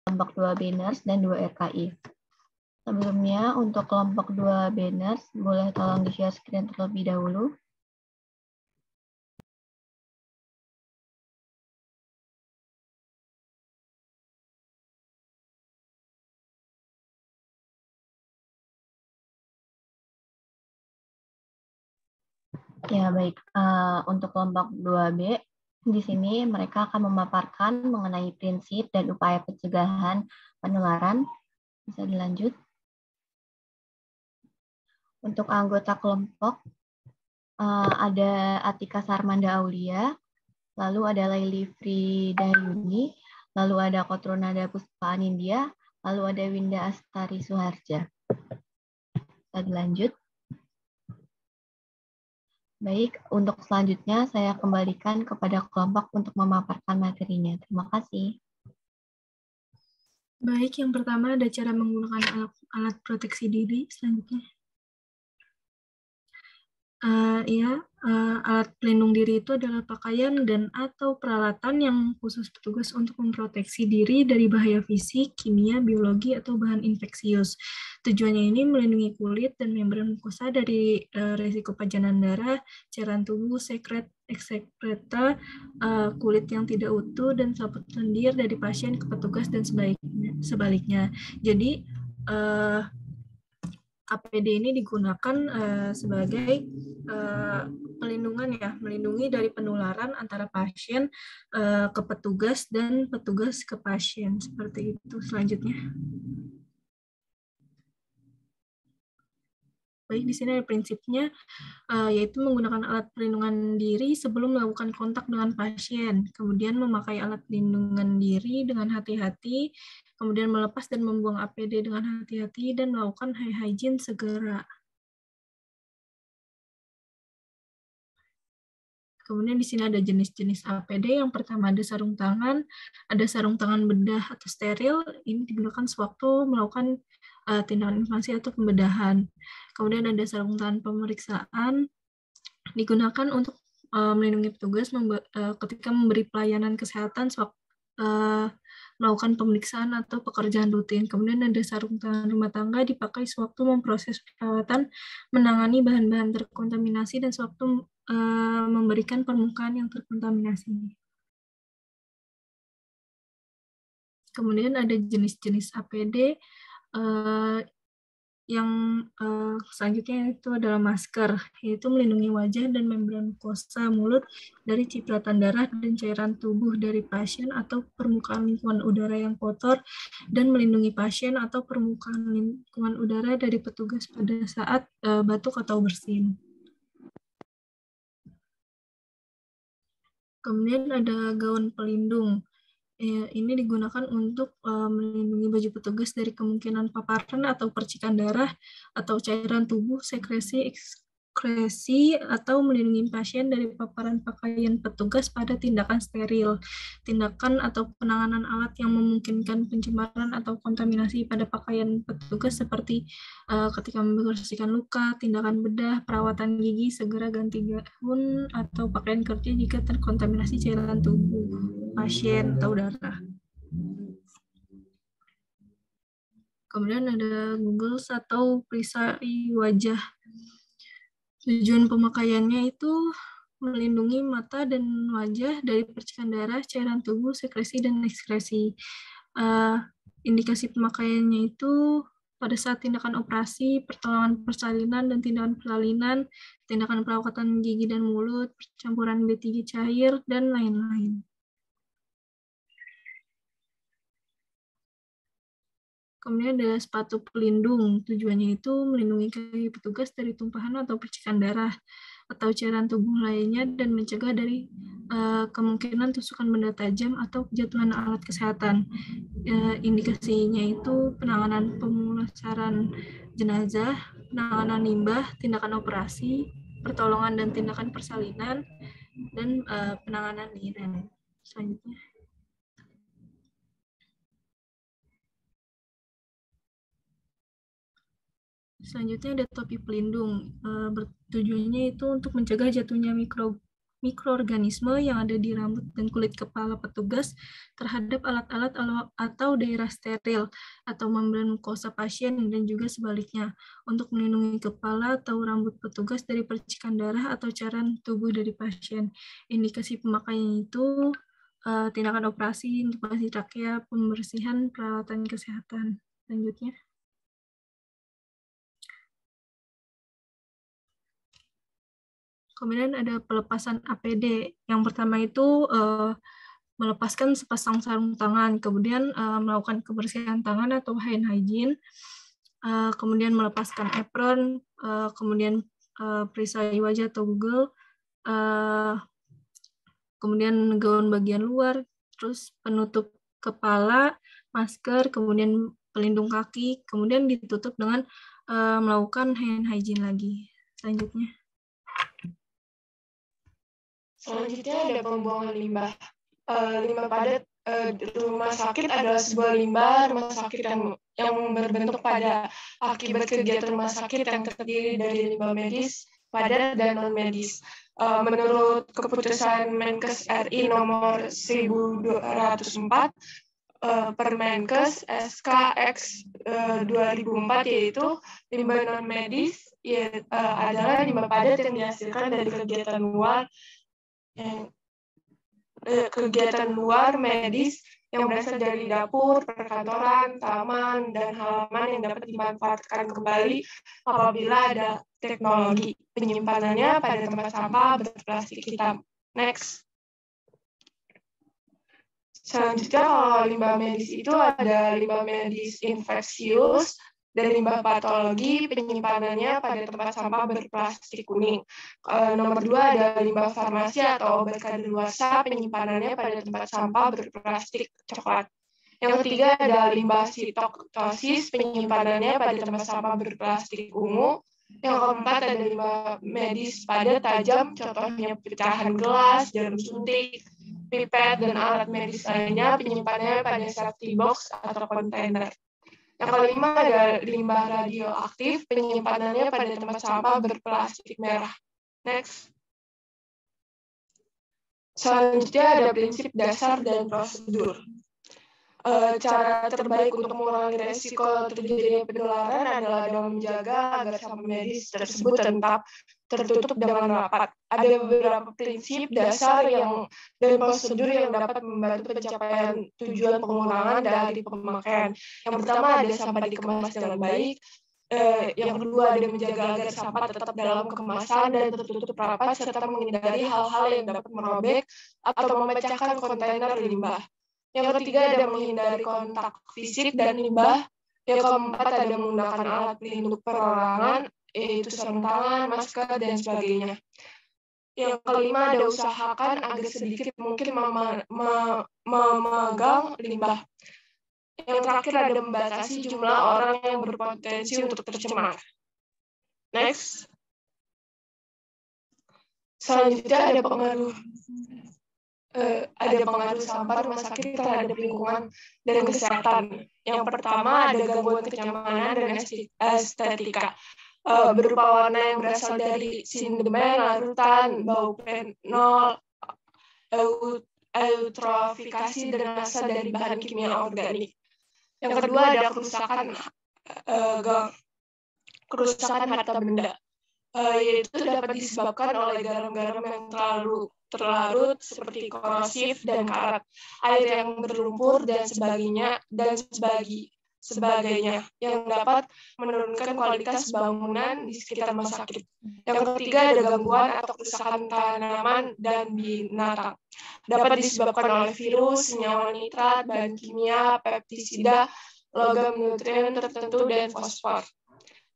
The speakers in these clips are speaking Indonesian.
kelompok 2 Banners dan 2 RKI. Sebelumnya, untuk kelompok 2 Banners, boleh tolong di-share screen terlebih dahulu. Ya, baik. Untuk kelompok 2B, di sini mereka akan memaparkan mengenai prinsip dan upaya pencegahan penularan. Bisa dilanjut. Untuk anggota kelompok, ada Atika Sarmanda Aulia, lalu ada Laili Fridayuni, lalu ada Kotrunada Puspa Anindya, lalu ada Winda Astari Suharja. Bisa dilanjut. Baik, untuk selanjutnya saya kembalikan kepada kelompok untuk memaparkan materinya. Terima kasih. Baik, yang pertama ada cara menggunakan alat proteksi diri. Selanjutnya. Alat pelindung diri itu adalah pakaian dan atau peralatan yang khusus petugas untuk memproteksi diri dari bahaya fisik, kimia, biologi, atau bahan infeksius. Tujuannya ini melindungi kulit dan membran mukosa dari risiko pajanan darah, cairan tubuh, eksekreta, kulit yang tidak utuh, dan selaput lendir dari pasien ke petugas dan sebaliknya. Jadi, APD ini digunakan sebagai pelindungan ya, melindungi dari penularan antara pasien ke petugas dan petugas ke pasien, seperti itu. Selanjutnya. Baik, di sini ada prinsipnya, yaitu menggunakan alat pelindungan diri sebelum melakukan kontak dengan pasien, kemudian memakai alat pelindungan diri dengan hati-hati, kemudian melepas dan membuang APD dengan hati-hati, dan melakukan hygiene segera. Kemudian di sini ada jenis-jenis APD. Yang pertama ada sarung tangan bedah atau steril. Ini digunakan sewaktu melakukan tindakan invasi atau pembedahan. Kemudian ada sarung tangan pemeriksaan, digunakan untuk melindungi petugas ketika memberi pelayanan kesehatan sewaktu melakukan pemeriksaan atau pekerjaan rutin. Kemudian ada sarung tangan rumah tangga dipakai sewaktu memproses perawatan, menangani bahan-bahan terkontaminasi, dan sewaktu memberikan permukaan yang terkontaminasi. Kemudian ada jenis-jenis APD yang selanjutnya itu adalah masker, yaitu melindungi wajah dan membran mukosa mulut dari cipratan darah dan cairan tubuh dari pasien atau permukaan lingkungan udara yang kotor, dan melindungi pasien atau permukaan lingkungan udara dari petugas pada saat batuk atau bersin. Kemudian ada gaun pelindung. Ini digunakan untuk melindungi baju petugas dari kemungkinan paparan atau percikan darah atau cairan tubuh, sekresi, ekskresi, atau melindungi pasien dari paparan pakaian petugas pada tindakan steril, tindakan atau penanganan alat yang memungkinkan pencemaran atau kontaminasi pada pakaian petugas seperti ketika membersihkan luka, tindakan bedah, perawatan gigi, segera ganti gaun atau pakaian kerja jika terkontaminasi cairan tubuh pasien atau darah. Kemudian ada goggles atau perisai wajah. Tujuan pemakaiannya itu melindungi mata dan wajah dari percikan darah, cairan tubuh, sekresi, dan ekskresi. Indikasi pemakaiannya itu pada saat tindakan operasi, pertolongan persalinan dan tindakan persalinan, tindakan perawatan gigi dan mulut, percampuran B3 cair, dan lain-lain. Kemudian ada sepatu pelindung. Tujuannya itu melindungi kaki petugas dari tumpahan atau percikan darah atau cairan tubuh lainnya dan mencegah dari kemungkinan tusukan benda tajam atau kejatuhan alat kesehatan. Indikasinya itu penanganan pemulasaran jenazah, penanganan limbah, tindakan operasi, pertolongan dan tindakan persalinan, dan penanganan niren. Selanjutnya. Selanjutnya ada topi pelindung. Tujuannya itu untuk mencegah jatuhnya mikrob mikroorganisme yang ada di rambut dan kulit kepala petugas terhadap alat-alat atau daerah steril atau membran mukosa pasien dan juga sebaliknya untuk melindungi kepala atau rambut petugas dari percikan darah atau cairan tubuh dari pasien. Indikasi pemakaian itu tindakan operasi, intubasi trachea, pembersihan peralatan kesehatan. Selanjutnya. Kemudian ada pelepasan APD. Yang pertama itu melepaskan sepasang sarung tangan, kemudian melakukan kebersihan tangan atau hand hygiene, kemudian melepaskan apron, kemudian perisai wajah atau Google, kemudian gaun bagian luar, terus penutup kepala, masker, kemudian pelindung kaki, kemudian ditutup dengan melakukan hand hygiene lagi. Selanjutnya. Selanjutnya ada pembuangan limbah. Limbah padat rumah sakit adalah sebuah limbah rumah sakit yang berbentuk padat akibat kegiatan rumah sakit yang terdiri dari limbah medis, padat, dan non-medis. Menurut keputusan Menkes RI nomor 1204, Permenkes SKX 2004, yaitu limbah non-medis adalah limbah padat yang dihasilkan dari kegiatan luar medis yang berasal dari dapur, perkantoran, taman, dan halaman yang dapat dimanfaatkan kembali apabila ada teknologi penyimpanannya pada tempat sampah berplastik hitam. Next. Selanjutnya, kalau limbah medis itu ada limbah medis infeksius dan limbah patologi, penyimpanannya pada tempat sampah berplastik kuning. Nomor 2 ada limbah farmasi atau obat kadaluarsa, penyimpanannya pada tempat sampah berplastik coklat. Yang ketiga ada limbah sitoktosis, penyimpanannya pada tempat sampah berplastik ungu. Yang keempat ada limbah medis padat tajam, contohnya pecahan gelas, jarum suntik, pipet, dan alat medis lainnya, penyimpanannya pada safety box atau kontainer. Yang kelima ada limbah radioaktif, penyimpanannya pada tempat sampah berplastik merah. Next. Selanjutnya ada prinsip dasar dan prosedur. Cara terbaik untuk mengurangi resiko terjadinya penularan adalah dengan menjaga agar sampah medis tersebut tetap tertutup dengan rapat. Ada beberapa prinsip dasar dan prosedur yang dapat membantu pencapaian tujuan pengurangan dari pemakaian. Yang pertama ada sampah dikemas dengan baik. Yang kedua ada menjaga agar sampah tetap dalam kemasan dan tertutup rapat serta menghindari hal-hal yang dapat merobek atau memecahkan kontainer limbah. Yang ketiga ada menghindari kontak fisik dan limbah. Yang keempat ada menggunakan alat pelindung perorangan, yaitu sarung tangan, masker, dan sebagainya. Yang kelima ada usahakan agar sedikit mungkin memegang limbah. Yang terakhir ada membatasi jumlah orang yang berpotensi untuk tercemar. Next. Selanjutnya ada pengaruh sampah rumah sakit terhadap lingkungan dan kesehatan. Yang pertama ada gangguan kenyamanan dan estetika. Berupa warna yang berasal dari sindemen, larutan, bau fenol, eutrofikasi, dan asal dari bahan kimia organik. Yang kedua ada kerusakan harta benda, yaitu dapat disebabkan oleh garam-garam yang terlalu terlarut seperti korosif dan karat, air yang berlumpur dan sebagainya yang dapat menurunkan kualitas bangunan di sekitar rumah sakit. Yang ketiga ada gangguan atau kerusakan tanaman dan binatang. Dapat disebabkan oleh virus, senyawa nitrat, bahan kimia, pestisida, logam nutrien tertentu, dan fosfor.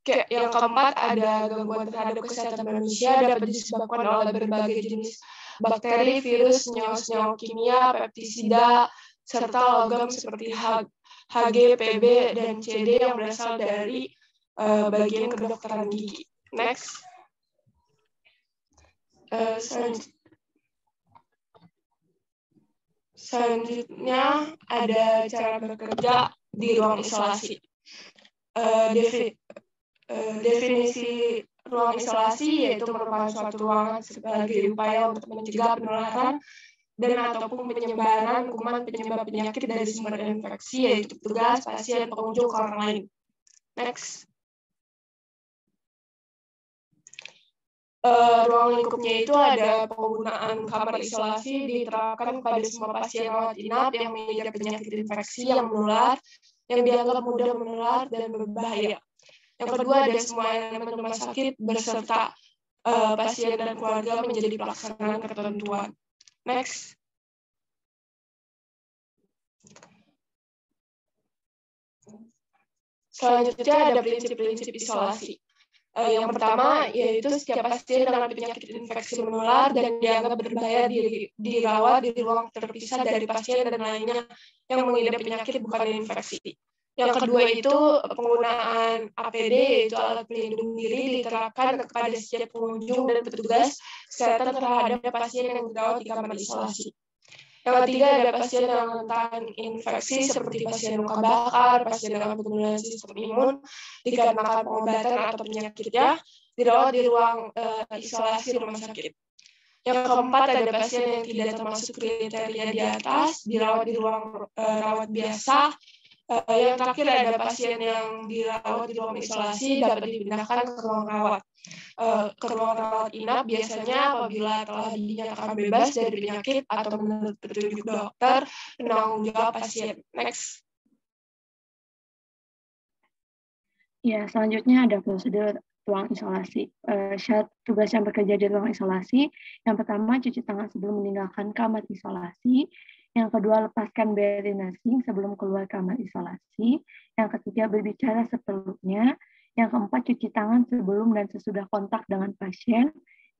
Yang keempat ada gangguan terhadap kesehatan manusia, dapat disebabkan oleh berbagai jenis bakteri, virus, senyawa-senyawa kimia, pestisida, serta logam seperti Hg, Pb, dan Cd yang berasal dari bagian kedokteran gigi. Next. Selanjutnya ada cara bekerja di ruang isolasi. Definisi ruang isolasi, yaitu merupakan suatu ruangan sebagai upaya untuk mencegah penularan dan ataupun penyebaran kuman penyebab penyakit dari sumber infeksi, yaitu petugas, pasien, pengunjung, ke orang lain. Next. Ruang lingkupnya itu ada penggunaan kamar isolasi diterapkan kepada semua pasien rawat inap yang mengidap penyakit infeksi yang menular, yang dianggap mudah menular dan berbahaya. Yang kedua, ada semua elemen rumah sakit beserta pasien dan keluarga menjadi pelaksanaan ketentuan. Next. Selanjutnya ada prinsip-prinsip isolasi. Yang pertama, yaitu setiap pasien dengan penyakit infeksi menular dan dianggap berbahaya dirawat di ruang terpisah dari pasien dan lainnya yang mengidap penyakit bukan infeksi. Yang kedua itu penggunaan APD, yaitu alat pelindung diri, diterapkan kepada setiap pengunjung dan petugas kesehatan terhadap pasien yang dirawat di kamar isolasi. Yang ketiga, ada pasien yang rentan infeksi seperti pasien luka bakar, pasien dengan penurunan sistem imun dikarenakan pengobatan atau penyakitnya, dirawat di ruang isolasi rumah sakit. Yang keempat, ada pasien yang tidak termasuk kriteria di atas, dirawat di ruang rawat biasa. Yang terakhir, ada pasien yang dirawat di ruang isolasi dapat dipindahkan ke ruang rawat. Ke ruang rawat inap biasanya apabila telah dinyatakan bebas dari penyakit atau menurut petunjuk dokter penanggung jawab pasien. Next. Ya, selanjutnya ada prosedur ruang isolasi. Syarat tugas yang bekerja di ruang isolasi, yang pertama cuci tangan sebelum meninggalkan kamar isolasi. Yang kedua, lepaskan beri nursing sebelum keluar kamar isolasi. Yang ketiga, berbicara seperlunya. Yang keempat, cuci tangan sebelum dan sesudah kontak dengan pasien.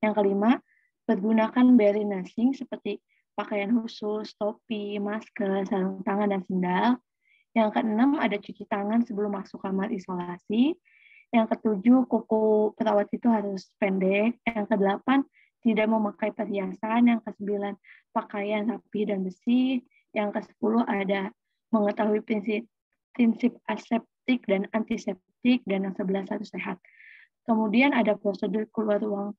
Yang kelima, pergunakan beri nursing seperti pakaian khusus, topi, masker, sarung tangan, dan sendal. Yang keenam, ada cuci tangan sebelum masuk kamar isolasi. Yang ketujuh, kuku perawat itu harus pendek. Yang kedelapan, tidak memakai perhiasan. Yang kesembilan, pakaian rapi dan bersih. Yang ke-10 ada mengetahui prinsip aseptik dan antiseptik, dan yang 11 harus sehat. Kemudian ada prosedur keluar ruang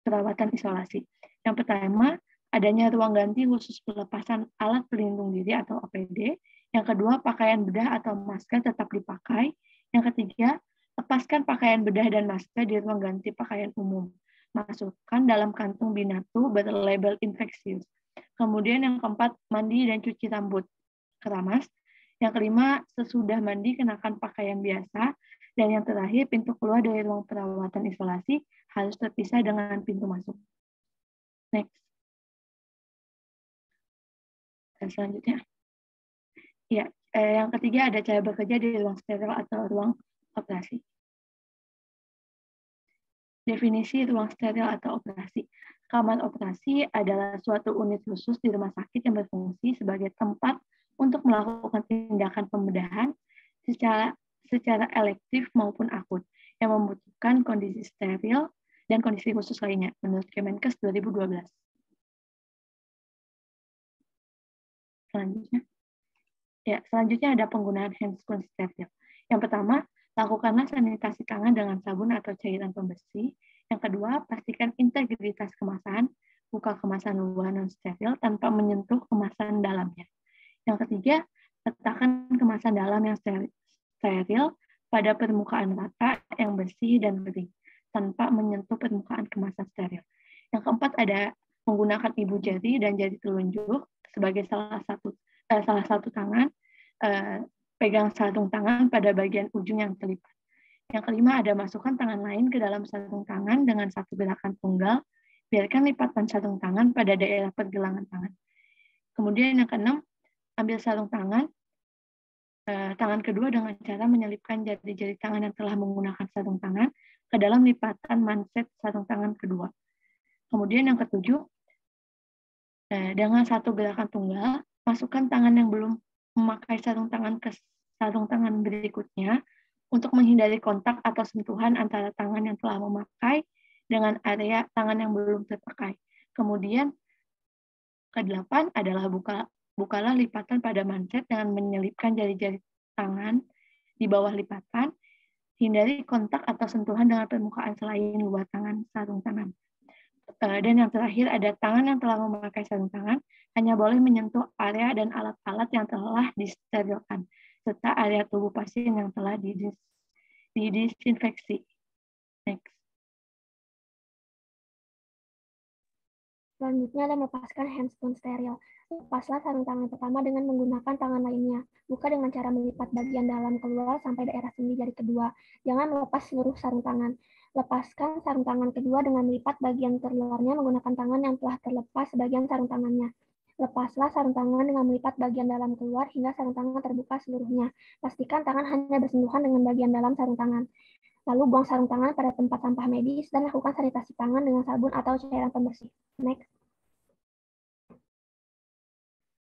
perawatan isolasi. Yang pertama, adanya ruang ganti khusus pelepasan alat pelindung diri atau APD. Yang kedua, pakaian bedah atau masker tetap dipakai. Yang ketiga, lepaskan pakaian bedah dan masker di ruang ganti pakaian umum. Masukkan dalam kantung binatu berlabel infeksius. Kemudian yang keempat, mandi dan cuci rambut keramas. Yang kelima, sesudah mandi kenakan pakaian biasa. Dan yang terakhir, pintu keluar dari ruang perawatan isolasi harus terpisah dengan pintu masuk. Next. Dan selanjutnya. Ya, yang ketiga ada cara bekerja di ruang steril atau ruang operasi. Definisi ruang steril atau operasi. Kamar operasi adalah suatu unit khusus di rumah sakit yang berfungsi sebagai tempat untuk melakukan tindakan pembedahan secara elektif maupun akut yang membutuhkan kondisi steril dan kondisi khusus lainnya menurut Kemenkes 2012. Selanjutnya ada penggunaan handscoon steril. Yang pertama, lakukanlah sanitasi tangan dengan sabun atau cairan pembersih. Yang kedua, pastikan integritas kemasan, buka kemasan luar non steril tanpa menyentuh kemasan dalamnya. Yang ketiga, letakkan kemasan dalam yang steril pada permukaan rata yang bersih dan kering tanpa menyentuh permukaan kemasan steril. Yang keempat, ada menggunakan ibu jari dan jari telunjuk sebagai salah satu tangan, pegang sarung tangan pada bagian ujung yang terlipat. Yang kelima, ada masukkan tangan lain ke dalam sarung tangan dengan satu gerakan tunggal, biarkan lipatan sarung tangan pada daerah pergelangan tangan. Kemudian yang keenam, ambil sarung tangan kedua dengan cara menyelipkan jari-jari tangan yang telah menggunakan sarung tangan ke dalam lipatan manset sarung tangan kedua. Kemudian yang ketujuh, dengan satu gerakan tunggal, masukkan tangan yang belum memakai sarung tangan ke sarung tangan berikutnya untuk menghindari kontak atau sentuhan antara tangan yang telah memakai dengan area tangan yang belum terpakai. Kemudian ke-8 adalah bukalah lipatan pada manset dengan menyelipkan jari-jari tangan di bawah lipatan Hindari kontak atau sentuhan dengan permukaan selain luar tangan, sarung tangan. Dan yang terakhir ada tangan yang telah memakai sarung tangan hanya boleh menyentuh area dan alat-alat yang telah disterilkan serta area tubuh pasien yang telah didisinfeksi. Next. Selanjutnya ada melepaskan handscoon steril. Lepaslah sarung tangan pertama dengan menggunakan tangan lainnya. Buka dengan cara melipat bagian dalam keluar sampai daerah sendi jari kedua. Jangan melepas seluruh sarung tangan. Lepaskan sarung tangan kedua dengan melipat bagian terluarnya menggunakan tangan yang telah terlepas sebagian sarung tangannya. Lepaslah sarung tangan dengan melipat bagian dalam keluar hingga sarung tangan terbuka seluruhnya. Pastikan tangan hanya bersentuhan dengan bagian dalam sarung tangan. Lalu buang sarung tangan pada tempat sampah medis dan lakukan sanitasi tangan dengan sabun atau cairan pembersih. Next.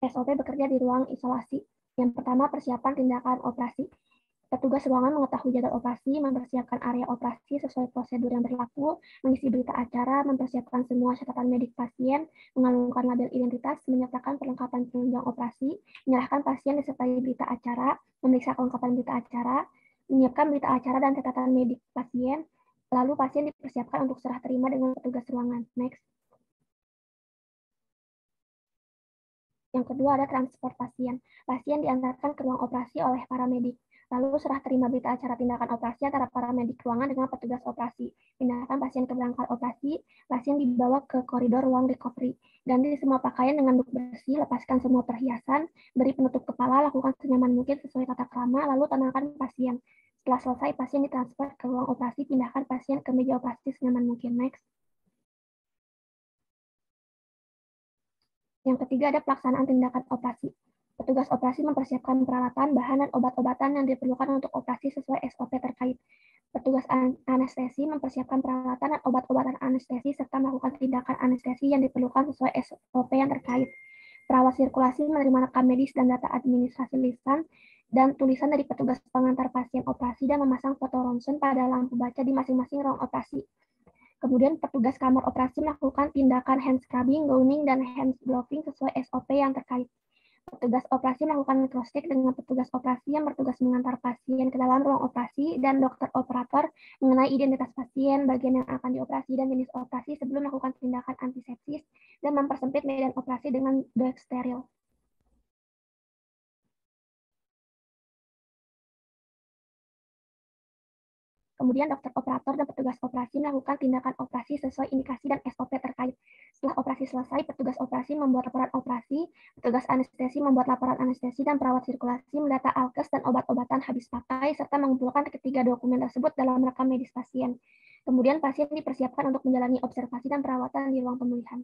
SOP bekerja di ruang isolasi. Yang pertama, persiapan tindakan operasi. Petugas ruangan mengetahui jadwal operasi, mempersiapkan area operasi sesuai prosedur yang berlaku, mengisi berita acara, mempersiapkan semua catatan medik pasien, mengalungkan label identitas, menyertakan perlengkapan penunjang operasi, menyerahkan pasien disertai berita acara, memeriksa kelengkapan berita acara, menyiapkan berita acara dan catatan medik pasien, lalu pasien dipersiapkan untuk serah terima dengan petugas ruangan. Next. Yang kedua ada transport pasien. Pasien diantarkan ke ruang operasi oleh para medik. Lalu serah terima berita acara tindakan operasi antara para medik ruangan dengan petugas operasi. Pindahkan pasien ke berangkat operasi, pasien dibawa ke koridor ruang recovery. Ganti semua pakaian dengan duk bersih, lepaskan semua perhiasan, beri penutup kepala, lakukan senyaman mungkin sesuai tata krama, lalu tenangkan pasien. Setelah selesai, pasien ditransfer ke ruang operasi, pindahkan pasien ke meja operasi senyaman mungkin. Next. Yang ketiga ada pelaksanaan tindakan operasi. Petugas operasi mempersiapkan peralatan, bahan, dan obat-obatan yang diperlukan untuk operasi sesuai SOP terkait. Petugas anestesi mempersiapkan peralatan dan obat-obatan anestesi serta melakukan tindakan anestesi yang diperlukan sesuai SOP yang terkait. Perawat sirkulasi menerima rekam medis dan data administrasi lisan dan tulisan dari petugas pengantar pasien operasi dan memasang foto ronsen pada lampu baca di masing-masing ruang operasi. Kemudian petugas kamar operasi melakukan tindakan hand scrubbing, gowning, dan hand gloving sesuai SOP yang terkait. Petugas operasi melakukan cross-check dengan petugas operasi yang bertugas mengantar pasien ke dalam ruang operasi dan dokter operator mengenai identitas pasien, bagian yang akan dioperasi, dan jenis operasi sebelum melakukan tindakan antisepsis dan mempersempit medan operasi dengan bag steril. Kemudian dokter operator dan petugas operasi melakukan tindakan operasi sesuai indikasi dan SOP terkait. Setelah operasi selesai, petugas operasi membuat laporan operasi, petugas anestesi membuat laporan anestesi, dan perawat sirkulasi mendata alkes dan obat-obatan habis pakai, serta mengumpulkan ketiga dokumen tersebut dalam rekam medis pasien. Kemudian pasien dipersiapkan untuk menjalani observasi dan perawatan di ruang pemulihan.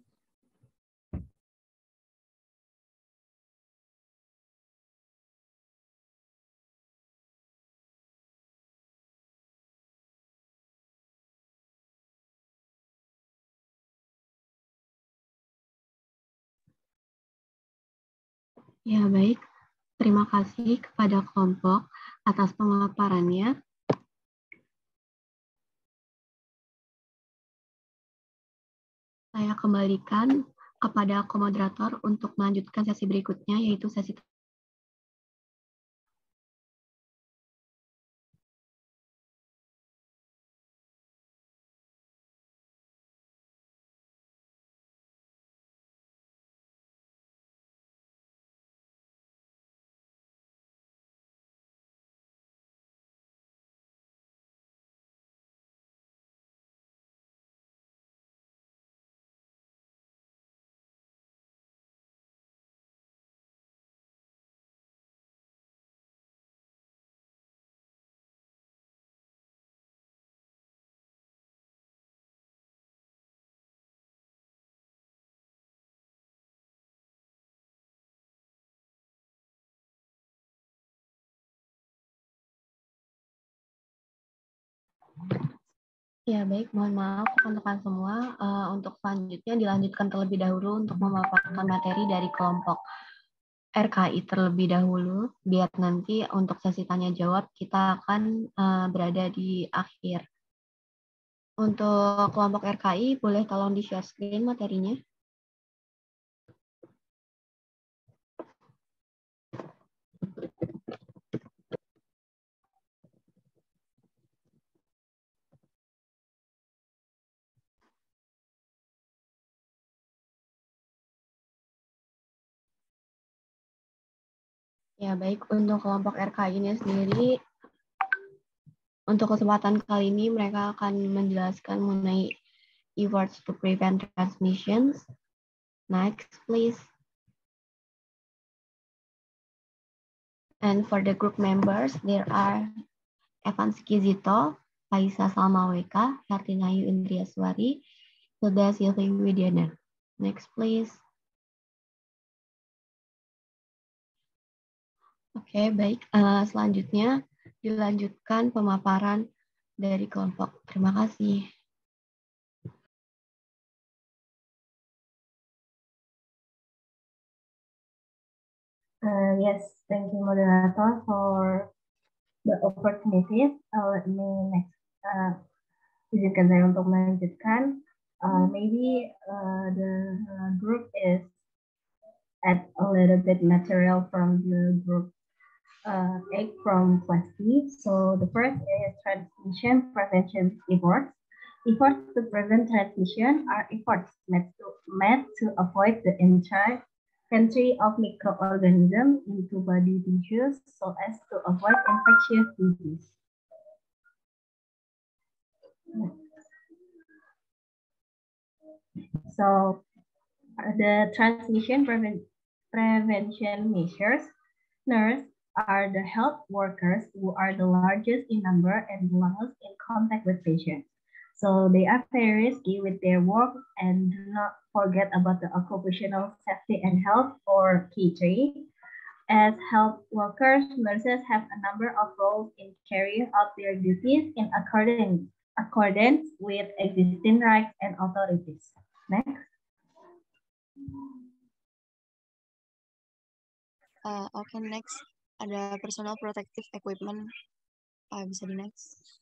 Ya, baik. Terima kasih kepada kelompok atas pemaparannya. Saya kembalikan kepada komoderator untuk melanjutkan sesi berikutnya, yaitu sesi Ya, baik. Mohon maaf rekan-rekan semua. Untuk selanjutnya dilanjutkan terlebih dahulu untuk memaparkan materi dari kelompok RKI terlebih dahulu, biar nanti untuk sesi tanya jawab kita akan berada di akhir. Untuk kelompok RKI, boleh tolong di-share screen materinya. Ya, baik. Untuk kelompok RKI-nya sendiri, untuk kesempatan kali ini mereka akan menjelaskan mengenai efforts to prevent transmissions. Next, please. And for the group members, there are Evan Skizito, Faisa Salmaweka, Hertinayu Indriaswari, Hilda Silvi Widiana. Next, please. Oke, baik. Selanjutnya dilanjutkan pemaparan dari kelompok. Terima kasih. Yes, thank you, moderator, for the opportunities. Let me next izinkan saya untuk melanjutkan. Maybe the group is add a little bit material from the group 8 from class D. So the first is transmission prevention efforts. Efforts to prevent transmission are efforts made to avoid the entry of microorganisms into body tissues so as to avoid infectious disease. So the transmission prevention measures, nurse are the health workers who are the largest in number and the longest in contact with patients. So they are very risky with their work, and do not forget about the occupational safety and health, or K3. As health workers, nurses have a number of roles in carrying out their duties in accordance with existing rights and authorities. Next. Okay, next ada personal protective equipment. Bisa di next.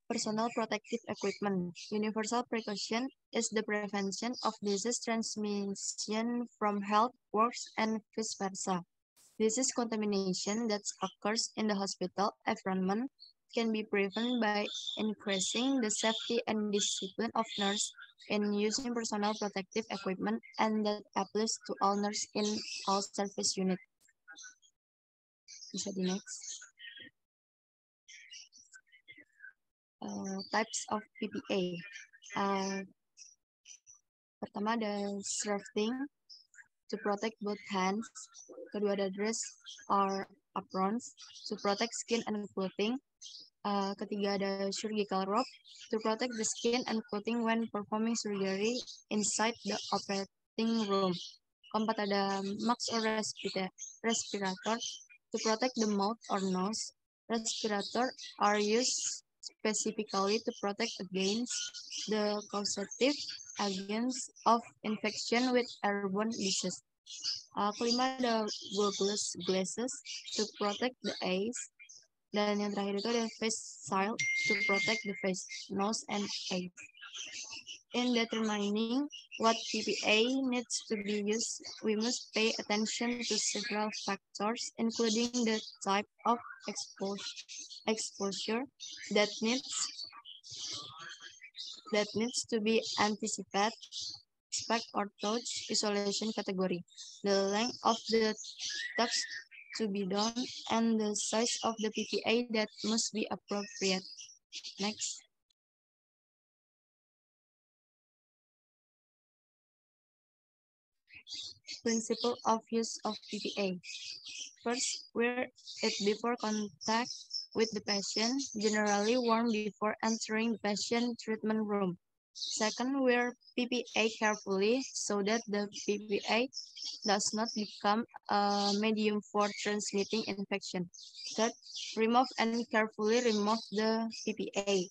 Personal protective equipment. Universal precaution is the prevention of disease transmission from health workers and vice versa. Disease contamination that occurs in the hospital environment can be prevented by increasing the safety and discipline of nurses in using personal protective equipment, and that applies to all nurses in all service units. Bisa di next. Types of PPA. Pertama ada shirting to protect both hands. Kedua ada dress or aprons to protect skin and clothing. Ketiga ada surgical robe to protect the skin and clothing when performing surgery inside the operating room. Keempat ada mask or respirator to protect the mouth or nose. Respirator are used specifically to protect against the causative agents of infection with airborne disease. Kelima ada glasses to protect the eyes. Dan yang terakhir itu ada face shield to protect the face, nose, and eyes. In determining what PPA needs to be used, we must pay attention to several factors, including the type of exposure that needs to be anticipated, expect or touch isolation category, the length of the touch to be done, and the size of the PPA that must be appropriate. Next. Principle of use of PPA. First, wear it before contact with the patient, generally worn before entering the patient treatment room. Second, wear PPA carefully so that the PPA does not become a medium for transmitting infection. Third, remove and carefully remove the PPA.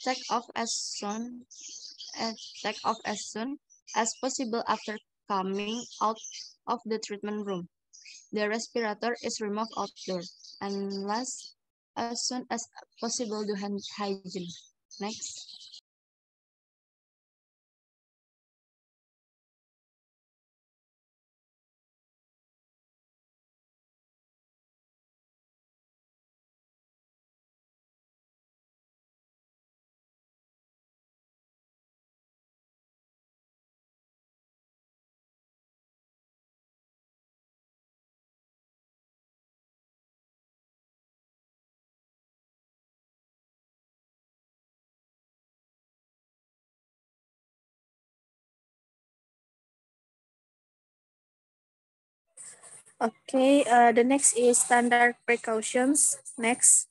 Take off as soon as possible after coming out of the treatment room. The respirator is removed outdoors. And last, as soon as possible, do hand hygiene. Next. Okay, the next is standard precautions. Next.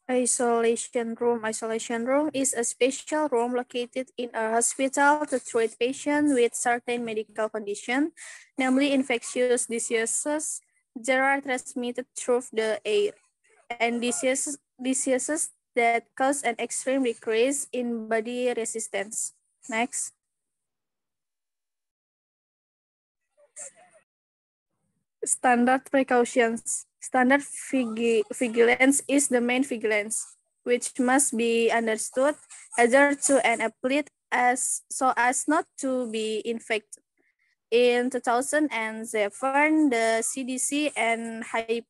Isolation room. Isolation room is a special room located in a hospital to treat patients with certain medical conditions, namely infectious diseases that are transmitted through the air, and diseases that cause an extreme decrease in body resistance. Next. Standard precautions. Standard vigilance is the main vigilance, which must be understood either to an athlete as so as not to be infected. In 2007, the CDC and HICPAC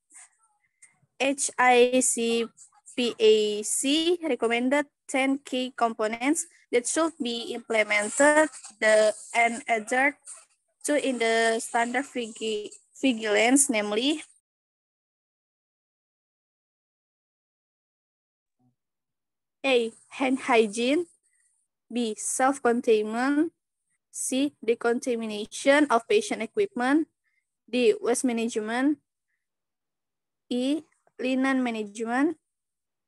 recommended 10 key components that should be implemented and adhered to in the standard vigilance, namely A. Hand hygiene. B. Self-containment. C. Decontamination of patient equipment. D. Waste management. E. Linen management.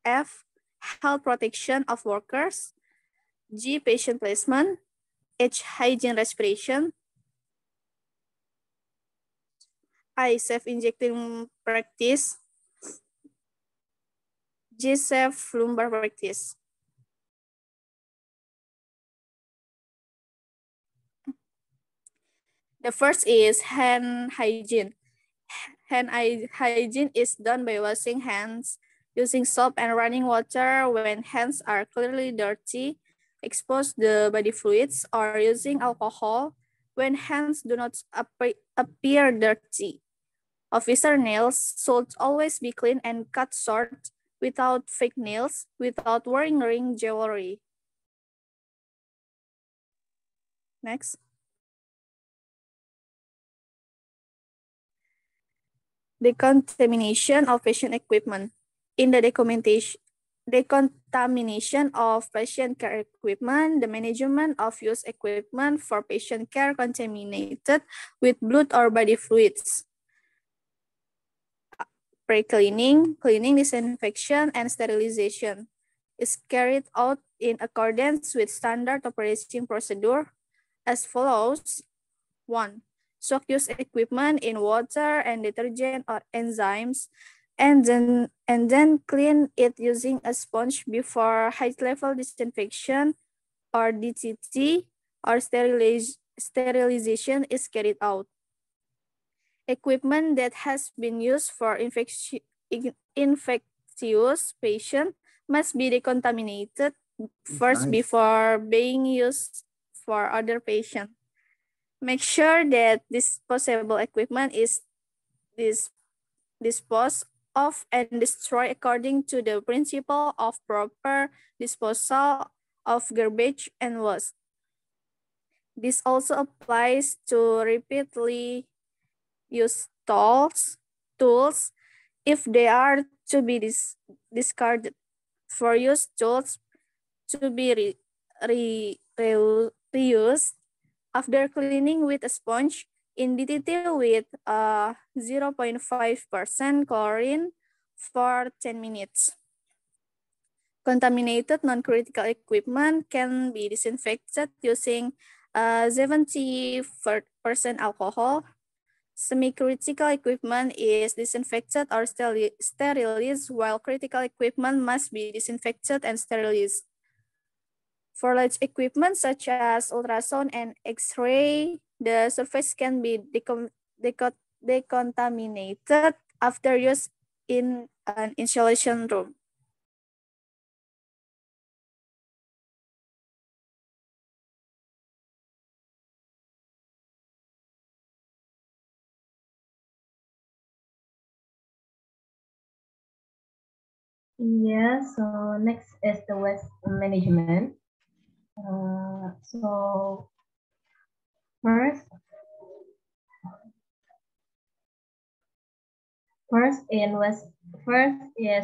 F. Health protection of workers. G. Patient placement. H. Hygiene respiration. I. Self-injecting practice. G. Safe lumbar practice. The first is hand hygiene. Hand hygiene is done by washing hands using soap and running water when hands are clearly dirty, expose the body fluids, or using alcohol when hands do not appear dirty. Officer nails should always be clean and cut short without fake nails, without wearing ring jewelry. Next. Decontamination of patient equipment. In the decontamination of patient care equipment, the management of used equipment for patient care contaminated with blood or body fluids. Pre-cleaning, cleaning, disinfection, and sterilization is carried out in accordance with standard operating procedure as follows. 1. Soak used equipment in water and detergent or enzymes, and then clean it using a sponge before high-level disinfection or DTT or sterilization is carried out. Equipment that has been used for infectious patient must be decontaminated first before being used for other patients. Make sure that disposable equipment is disposed of and destroyed according to the principle of proper disposal of garbage and waste. This also applies to repeatedly used tools if they are to be discarded. For used tools to be reused after cleaning with a sponge in DTT with 0.5% chlorine for 10 minutes. Contaminated non-critical equipment can be disinfected using 70% alcohol. Semi-critical equipment is disinfected or sterilized, while critical equipment must be disinfected and sterilized. For large equipment such as ultrasound and X-ray, the surface can be decontaminated after use in an isolation room. Yeah, so next is the waste management. So first is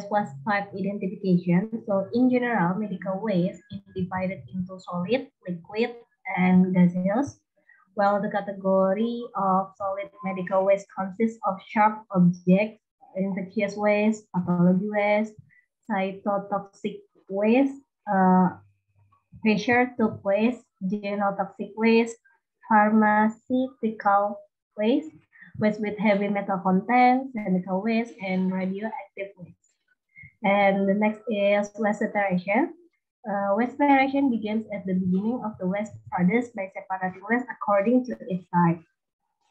waste type identification. So in general, medical waste is divided into solid, liquid, and gaseous, while the category of solid medical waste consists of sharp objects, infectious waste, pathology waste, cytotoxic waste, pressure tube waste, genotoxic waste, pharmaceutical waste, waste with heavy metal content, chemical waste, and radioactive waste. And the next is waste separation. Waste separation begins at the beginning of the waste produced by separating waste according to its type,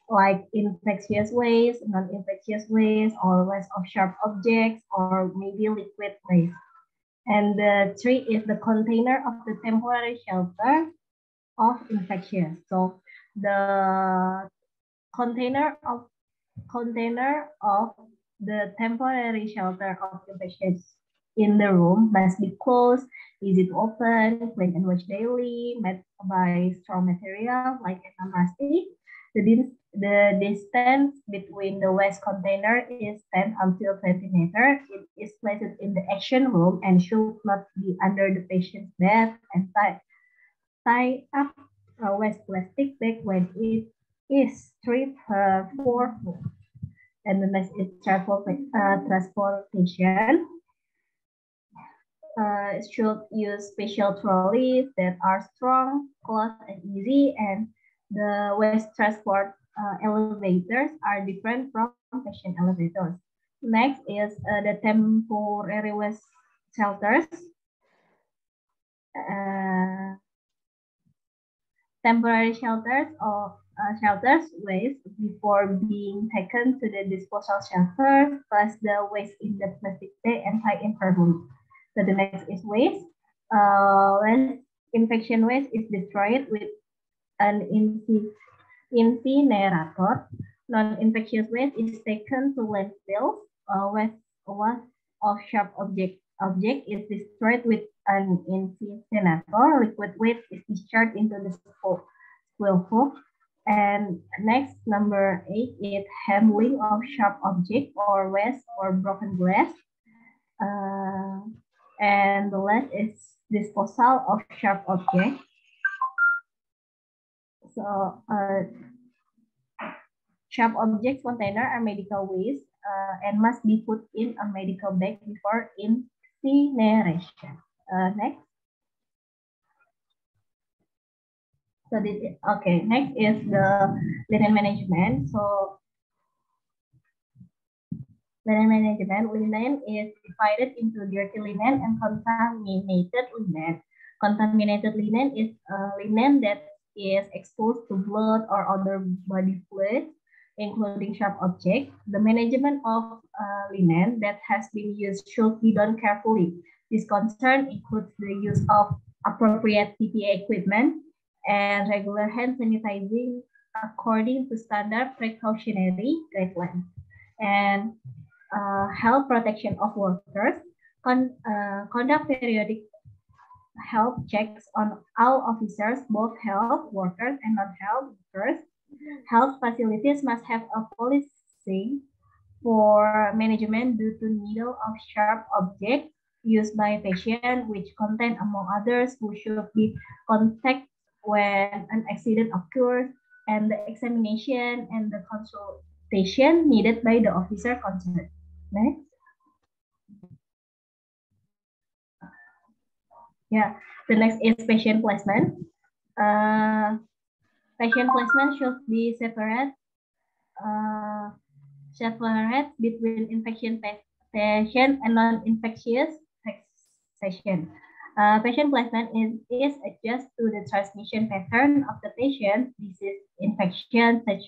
like infectious waste, non-infectious waste, or waste of sharp objects, or maybe liquid waste. And the three is the container of the temporary shelter of infectious. So the container of the temporary shelter of infectious in the room must be closed, easy to open, clean and wash daily, made by strong material like anti-rusty. The distance between the waste container is 10 until 20 meters. It is placed in the action room and should not be under the patient's bed and tie up a waste plastic bag when it is 3 4 4. And the next is transportation. It should use special trolleys that are strong, close, and easy, and the waste transport elevators are different from patient elevators. Next is the temporary waste shelters. Temporary shelters or shelters waste before being taken to the disposal shelter, plus the waste in the plastic bag and tie in firmly. So the next is waste. Infection waste is destroyed with an incinerator. Non-infectious waste is taken to landfills. Waste of sharp object is destroyed with an incinerator. Liquid waste is discharged into the spoil hook. And next, number 8 is handling of sharp object or waste or broken glass. And the last is disposal of sharp object. So sharp objects container are medical waste and must be put in a medical bag before incineration. Next. So this is, okay, next is the linen management. So linen management, linen is divided into dirty linen and contaminated linen. Contaminated linen is linen that is exposed to blood or other body fluids, including sharp objects. The management of linen that has been used should be done carefully. This concern includes the use of appropriate PPE equipment and regular hand sanitizing according to standard precautionary guidelines. And health protection of workers, conduct periodic health checks on all officers, both health workers and non-health workers. Health facilities must have a policy for management due to needle of sharp objects used by patients, which contain, among others, who should be contacted when an accident occurs, and the examination and the consultation needed by the officer concerned. Next. Yeah, the next is patient placement. Patient placement should be separate between infection patient and non-infectious patient. Patient placement is adjusted to the transmission pattern of the patient. Disease infection such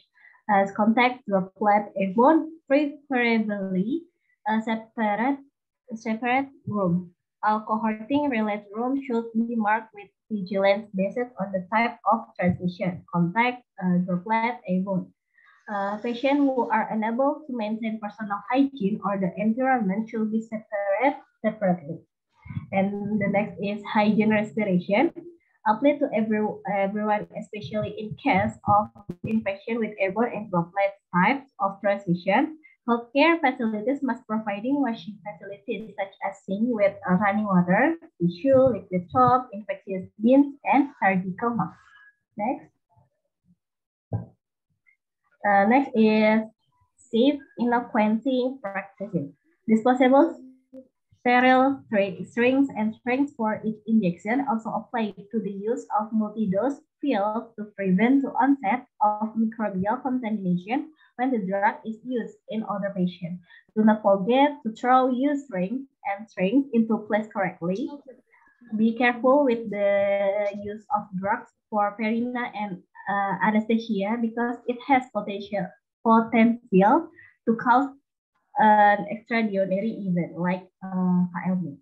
as contact, droplet, airborne, preferably a separate room. All cohorting related rooms should be marked with vigilance based on the type of transmission, contact, droplet, airborne. Patients who are unable to maintain personal hygiene or the environment should be separately. And the next is hygiene respiration. Apply to everyone, especially in case of infection with airborne and droplet types of transmission. Healthcare facilities must providing washing facilities such as sink with running water, tissue, liquid soap, infectious bins, and surgical masks. Next. Next is safe inoculancy practices. Disposable sterile syringes and syringes for each injection also apply to the use of multi-dose pills to prevent the onset of microbial contamination when the drug is used in other patients. Do not forget to throw used syringes and syringes into place correctly. Be careful with the use of drugs for perina and anesthesia because it has potential to cause an extraordinary event like KLB.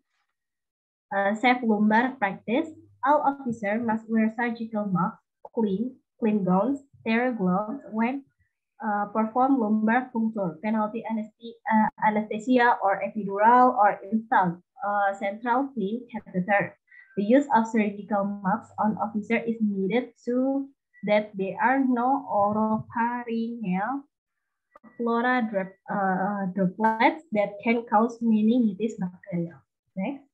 Safe lumbar practice. All officers must wear surgical masks, clean gowns, sterile gloves when perform lumbar puncture, penalty anesthesia or epidural, or install central clean catheter. The use of surgical masks on officer is needed so that there are no oropharyngeal flora droplets that can cause meningitis bacteria. Next.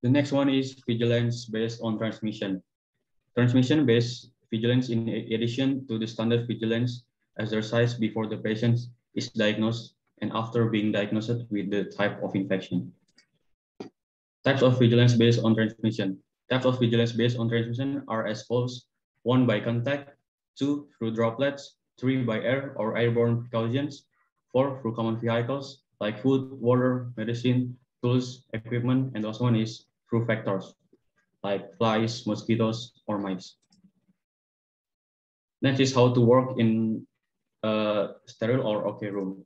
The next one is vigilance based on transmission. Transmission-based vigilance in addition to the standard vigilance exercise before the patient is diagnosed and after being diagnosed with the type of infection. Types of vigilance based on transmission. Types of vigilance based on transmission are as follows: 1, by contact; 2, through droplets; 3, by air or airborne precautions; 4, through common vehicles like food, water, medicine, tools, equipment; and the last one is through vectors like flies, mosquitoes, or mice. Next is how to work in a sterile or OK room.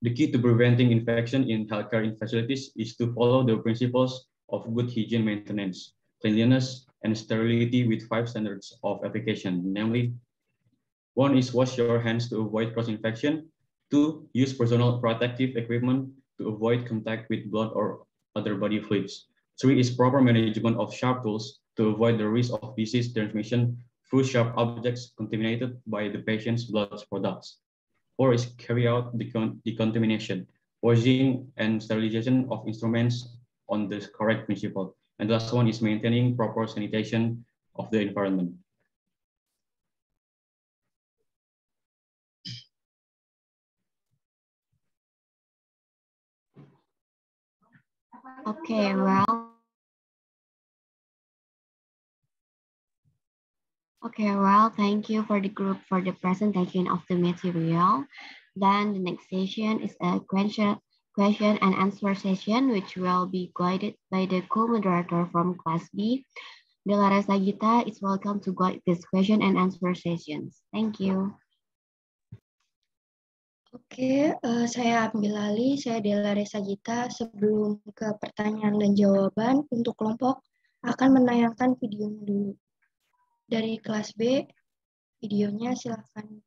The key to preventing infection in healthcare facilities is to follow the principles of good hygiene maintenance, cleanliness, and sterility with 5 standards of application, namely: 1 is wash your hands to avoid cross-infection; 2, use personal protective equipment to avoid contact with blood or other body fluids; 3 is proper management of sharp tools to avoid the risk of disease transmission through sharp objects contaminated by the patient's blood products; 4 is carry out decontamination, washing and sterilization of instruments on the correct principle; and the last one is maintaining proper sanitation of the environment. Okay, well, thank you for the group for the presentation of the material. Then the next session is a question and answer session, which will be guided by the co-moderator from Class B. Delares Sagita is welcome to guide this question and answer sessions. Thank you. Oke, saya ambil alih, saya Delares Sagita. Sebelum ke pertanyaan dan jawaban, untuk kelompok akan menayangkan videonya dulu. Dari kelas B, videonya silakan.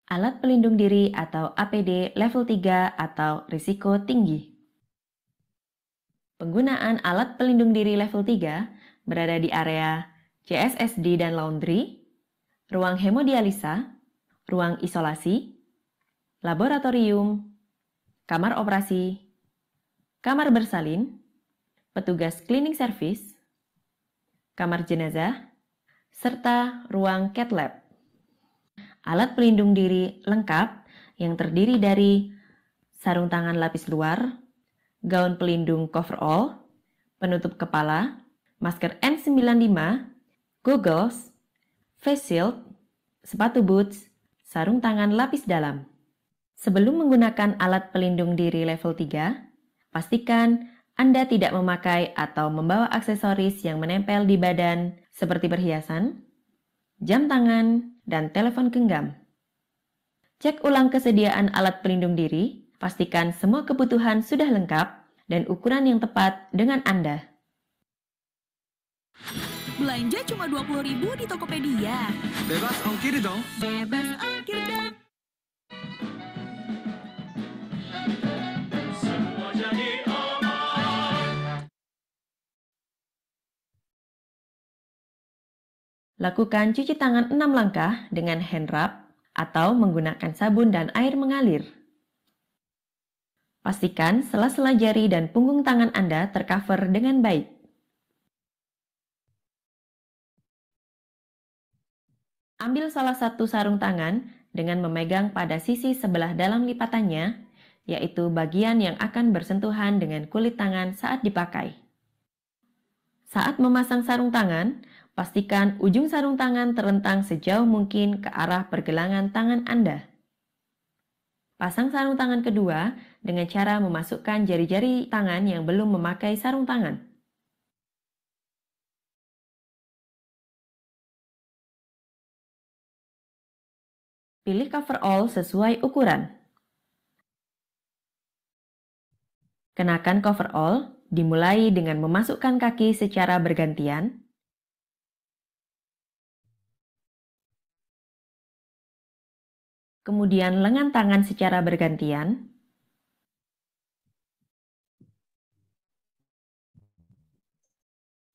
Alat pelindung diri atau APD level 3 atau risiko tinggi. Penggunaan alat pelindung diri level 3 berada di area CSSD dan laundry, ruang hemodialisa, ruang isolasi, laboratorium, kamar operasi, kamar bersalin, petugas cleaning service, kamar jenazah, serta ruang cath lab. Alat pelindung diri lengkap yang terdiri dari sarung tangan lapis luar, gaun pelindung coverall, penutup kepala, masker N95, goggles, face shield, sepatu boots, sarung tangan lapis dalam. Sebelum menggunakan alat pelindung diri level 3, pastikan Anda tidak memakai atau membawa aksesoris yang menempel di badan seperti perhiasan, jam tangan, dan telepon genggam. Cek ulang kesediaan alat pelindung diri, pastikan semua kebutuhan sudah lengkap dan ukuran yang tepat dengan Anda. Belanja cuma 20.000 di Tokopedia. Bebas ongkir dong. Bebas ongkir dong. Lakukan cuci tangan 6 langkah dengan hand rub atau menggunakan sabun dan air mengalir. Pastikan sela-sela jari dan punggung tangan Anda tercover dengan baik. Ambil salah satu sarung tangan dengan memegang pada sisi sebelah dalam lipatannya, yaitu bagian yang akan bersentuhan dengan kulit tangan saat dipakai. Saat memasang sarung tangan, pastikan ujung sarung tangan terentang sejauh mungkin ke arah pergelangan tangan Anda. Pasang sarung tangan kedua dengan cara memasukkan jari-jari tangan yang belum memakai sarung tangan. Pilih coverall sesuai ukuran. Kenakan coverall dimulai dengan memasukkan kaki secara bergantian, kemudian lengan tangan secara bergantian,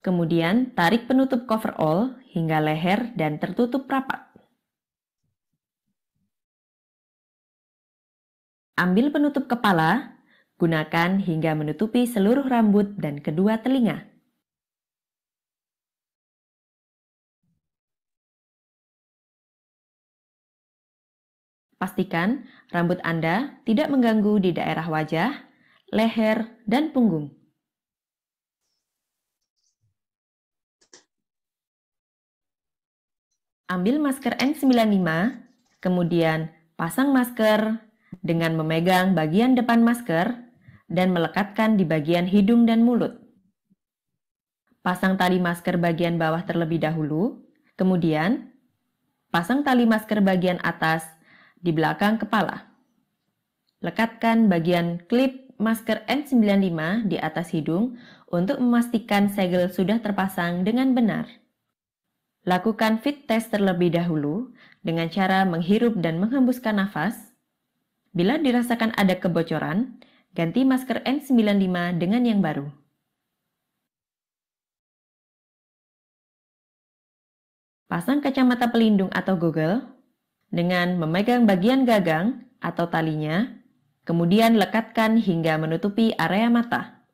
kemudian tarik penutup coverall hingga leher dan tertutup rapat. Ambil penutup kepala, gunakan hingga menutupi seluruh rambut dan kedua telinga. Pastikan rambut Anda tidak mengganggu di daerah wajah, leher, dan punggung. Ambil masker N95, kemudian pasang masker dengan memegang bagian depan masker dan melekatkan di bagian hidung dan mulut. Pasang tali masker bagian bawah terlebih dahulu, kemudian pasang tali masker bagian atas di belakang kepala. Lekatkan bagian klip masker N95 di atas hidung untuk memastikan segel sudah terpasang dengan benar. Lakukan fit test terlebih dahulu dengan cara menghirup dan menghembuskan nafas. Bila dirasakan ada kebocoran, ganti masker N95 dengan yang baru. Pasang kacamata pelindung atau goggle dengan memegang bagian gagang atau talinya, kemudian lekatkan hingga menutupi area mata.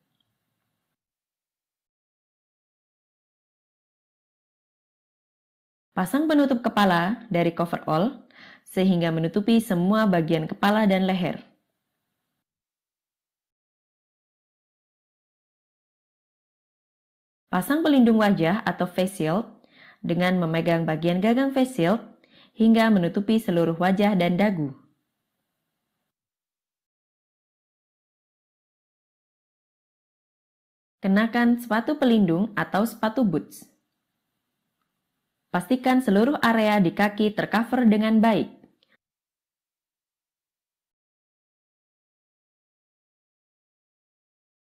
Pasang penutup kepala dari coverall sehingga menutupi semua bagian kepala dan leher. Pasang pelindung wajah atau face shield dengan memegang bagian gagang face shield hingga menutupi seluruh wajah dan dagu. Kenakan sepatu pelindung atau sepatu boots. Pastikan seluruh area di kaki tercover dengan baik.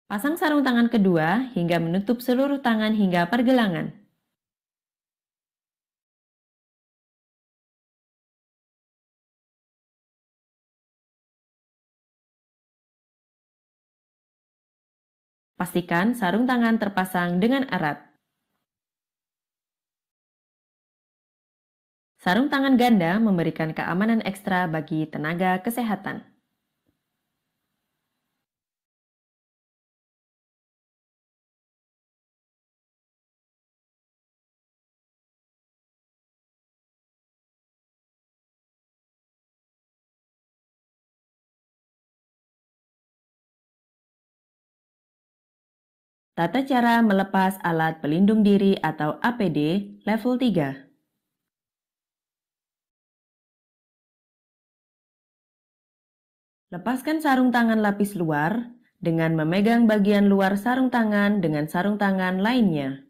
Pasang sarung tangan kedua hingga menutup seluruh tangan hingga pergelangan. Pastikan sarung tangan terpasang dengan erat. Sarung tangan ganda memberikan keamanan ekstra bagi tenaga kesehatan. Tata cara melepas alat pelindung diri atau APD level 3. Lepaskan sarung tangan lapis luar dengan memegang bagian luar sarung tangan dengan sarung tangan lainnya.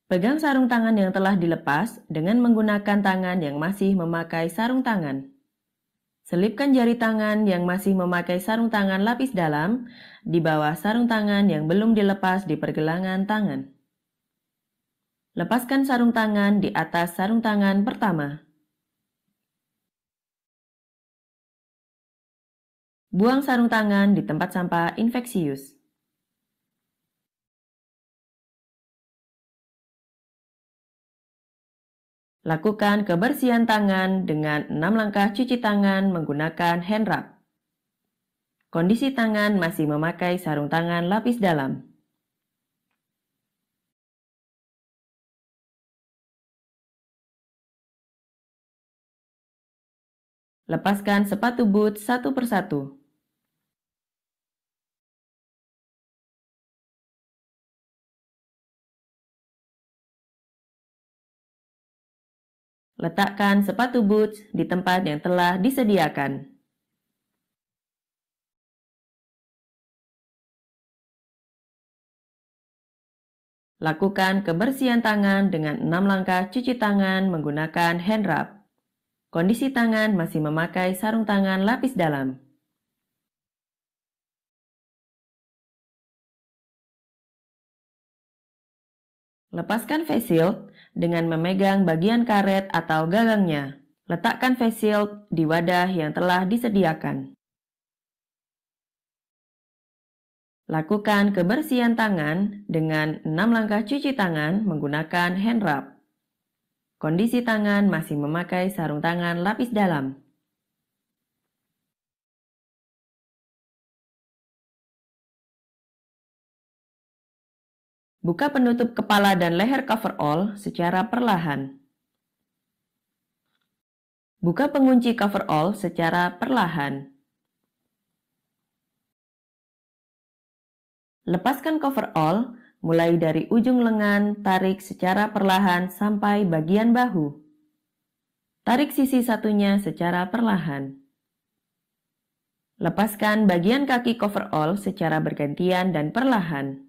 Pegang sarung tangan yang telah dilepas dengan menggunakan tangan yang masih memakai sarung tangan. Selipkan jari tangan yang masih memakai sarung tangan lapis dalam di bawah sarung tangan yang belum dilepas di pergelangan tangan. Lepaskan sarung tangan di atas sarung tangan pertama. Buang sarung tangan di tempat sampah infeksius. Lakukan kebersihan tangan dengan 6 langkah cuci tangan menggunakan hand rub. Kondisi tangan masih memakai sarung tangan lapis dalam. Lepaskan sepatu boot satu persatu. Letakkan sepatu boots di tempat yang telah disediakan. Lakukan kebersihan tangan dengan 6 langkah cuci tangan menggunakan hand rub. Kondisi tangan masih memakai sarung tangan lapis dalam. Lepaskan face shield dengan memegang bagian karet atau gagangnya. Letakkan face shield di wadah yang telah disediakan. Lakukan kebersihan tangan dengan 6 langkah cuci tangan menggunakan hand rub. Kondisi tangan masih memakai sarung tangan lapis dalam. Buka penutup kepala dan leher coverall secara perlahan. Buka pengunci coverall secara perlahan. Lepaskan coverall mulai dari ujung lengan, tarik secara perlahan sampai bagian bahu. Tarik sisi satunya secara perlahan. Lepaskan bagian kaki coverall secara bergantian dan perlahan.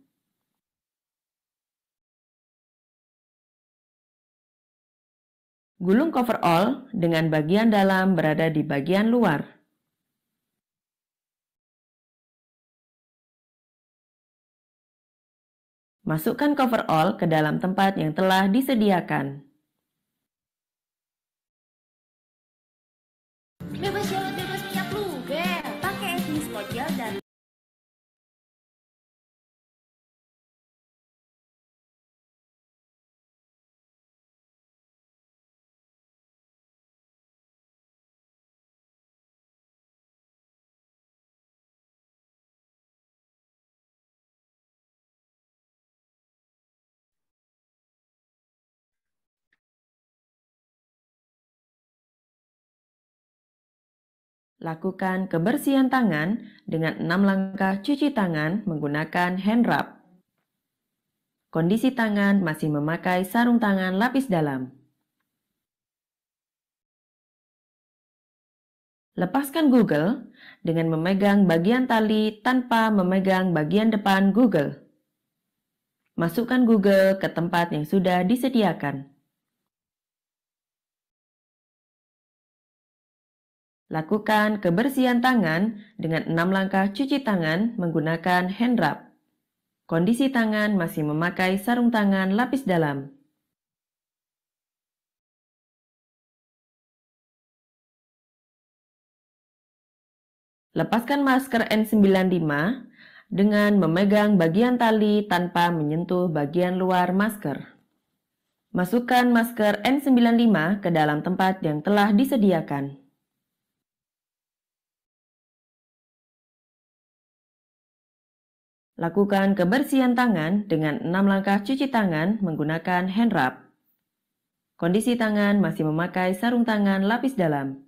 Gulung coverall dengan bagian dalam berada di bagian luar. Masukkan coverall ke dalam tempat yang telah disediakan. Bebas jalur bebas minyak luber. Pakai Ethnis Gel dan Lakukan kebersihan tangan dengan 6 langkah cuci tangan menggunakan hand rub. Kondisi tangan masih memakai sarung tangan lapis dalam. Lepaskan Google dengan memegang bagian tali tanpa memegang bagian depan Google. Masukkan Google ke tempat yang sudah disediakan. Lakukan kebersihan tangan dengan 6 langkah cuci tangan menggunakan hand rub. Kondisi tangan masih memakai sarung tangan lapis dalam. Lepaskan masker N95 dengan memegang bagian tali tanpa menyentuh bagian luar masker. Masukkan masker N95 ke dalam tempat yang telah disediakan. Lakukan kebersihan tangan dengan 6 langkah cuci tangan menggunakan hand rub. Kondisi tangan masih memakai sarung tangan lapis dalam.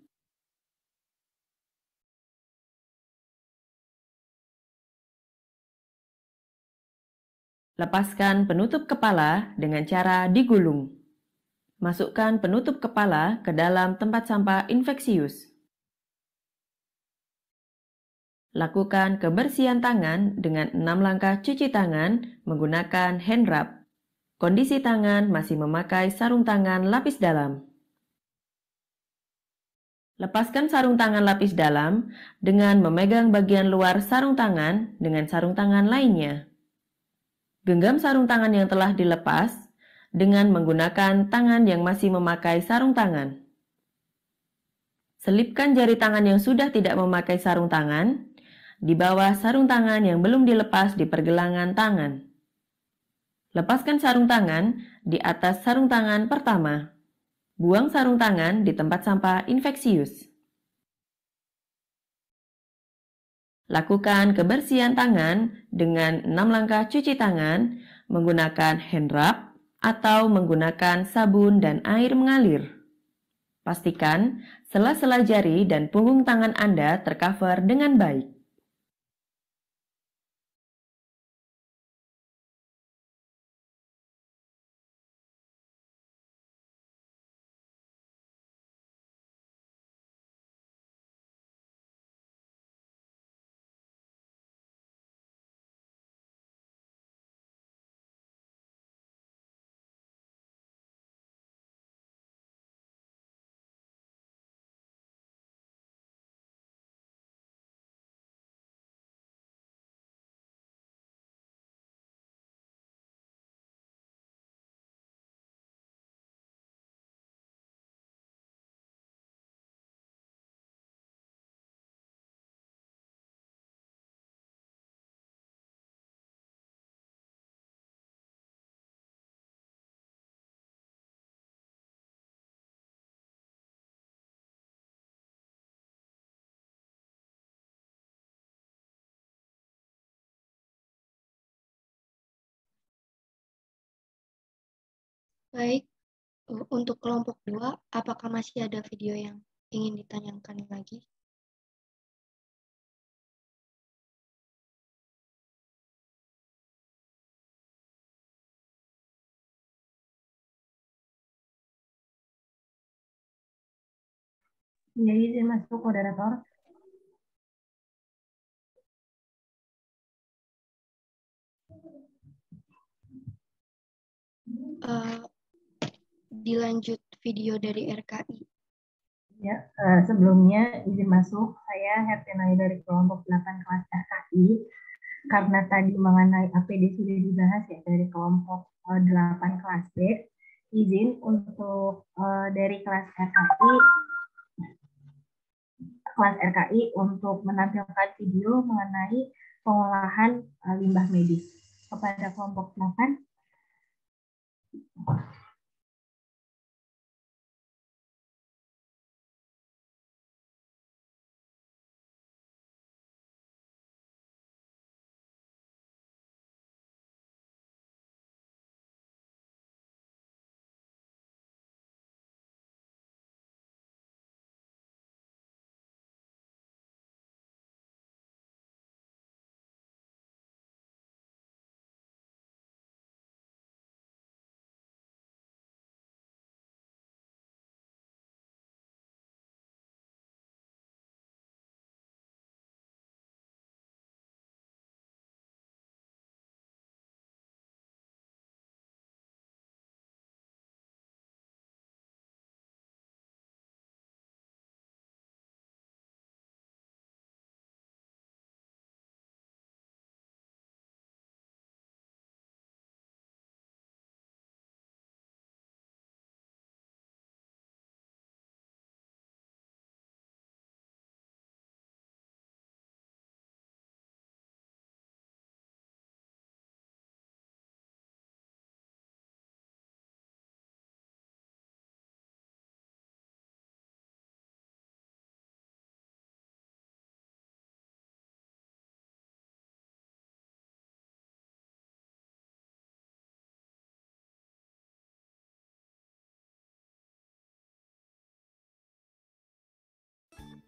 Lepaskan penutup kepala dengan cara digulung. Masukkan penutup kepala ke dalam tempat sampah infeksius. Lakukan kebersihan tangan dengan 6 langkah cuci tangan menggunakan hand rub. Kondisi tangan masih memakai sarung tangan lapis dalam. Lepaskan sarung tangan lapis dalam dengan memegang bagian luar sarung tangan dengan sarung tangan lainnya. Genggam sarung tangan yang telah dilepas dengan menggunakan tangan yang masih memakai sarung tangan. Selipkan jari tangan yang sudah tidak memakai sarung tangan di bawah sarung tangan yang belum dilepas di pergelangan tangan. Lepaskan sarung tangan di atas sarung tangan pertama. Buang sarung tangan di tempat sampah infeksius. Lakukan kebersihan tangan dengan 6 langkah cuci tangan menggunakan hand rub atau menggunakan sabun dan air mengalir. Pastikan sela-sela jari dan punggung tangan Anda tercover dengan baik. Baik, untuk kelompok 2, apakah masih ada video yang ingin ditanyakan lagi? Ya, izin masuk moderator. Dilanjut video dari RKI. Ya, sebelumnya izin masuk, saya Hertenai dari kelompok 8 kelas RKI. Karena tadi mengenai APD sudah dibahas ya dari kelompok 8 kelas B, izin untuk dari kelas RKI untuk menampilkan video mengenai pengolahan limbah medis kepada kelompok 8.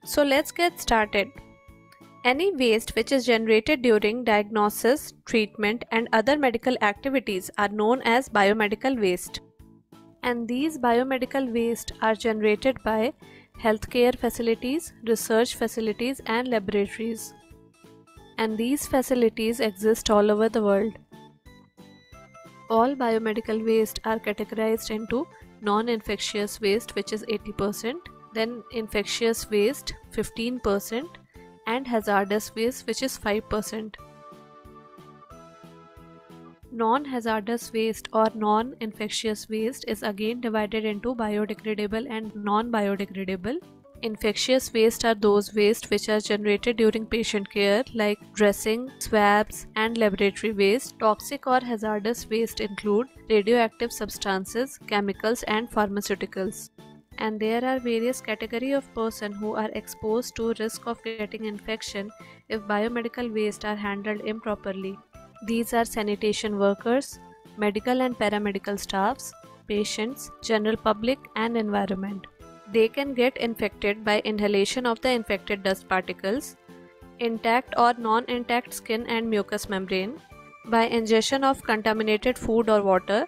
So let's get started. Any waste which is generated during diagnosis, treatment, and other medical activities are known as biomedical waste. And these biomedical waste are generated by healthcare facilities, research facilities, and laboratories. and these facilities exist all over the world. All biomedical waste are categorized into non-infectious waste, which is 80%, then infectious waste 15%, and hazardous waste, which is 5%. Non-hazardous waste or non-infectious waste is again divided into biodegradable and non-biodegradable. Infectious waste are those waste which are generated during patient care, like dressing, swabs, and laboratory waste. Toxic or hazardous waste include radioactive substances, chemicals, and pharmaceuticals. And there are various categories of person who are exposed to risk of getting infection if biomedical waste are handled improperly. These are sanitation workers, medical and paramedical staffs, patients, general public, and environment. They can get infected by inhalation of the infected dust particles, intact or non-intact skin and mucous membrane, by ingestion of contaminated food or water,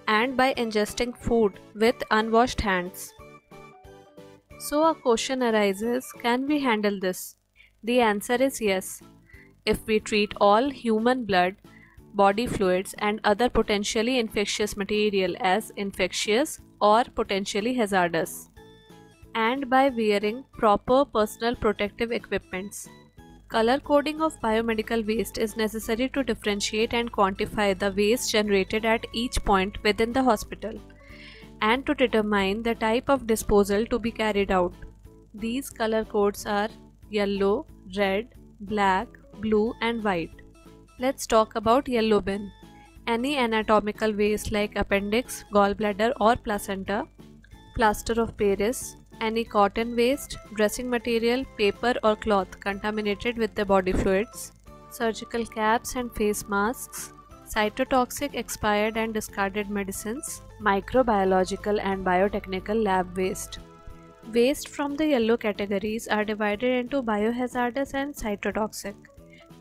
and by ingesting food with unwashed hands. So a question arises, can we handle this? The answer is yes. If we treat all human blood, body fluids, and other potentially infectious material as infectious or potentially hazardous, and by wearing proper personal protective equipments. Color coding of biomedical waste is necessary to differentiate and quantify the waste generated at each point within the hospital, and to determine the type of disposal to be carried out. These color codes are yellow, red, black, blue, and white. Let's talk about yellow bin. Any anatomical waste like appendix, gallbladder, or placenta, plaster of Paris, any cotton waste, dressing material, paper or cloth contaminated with the body fluids, surgical caps and face masks, cytotoxic expired and discarded medicines, microbiological and biotechnical lab waste. Waste from the yellow categories are divided into biohazardous and cytotoxic.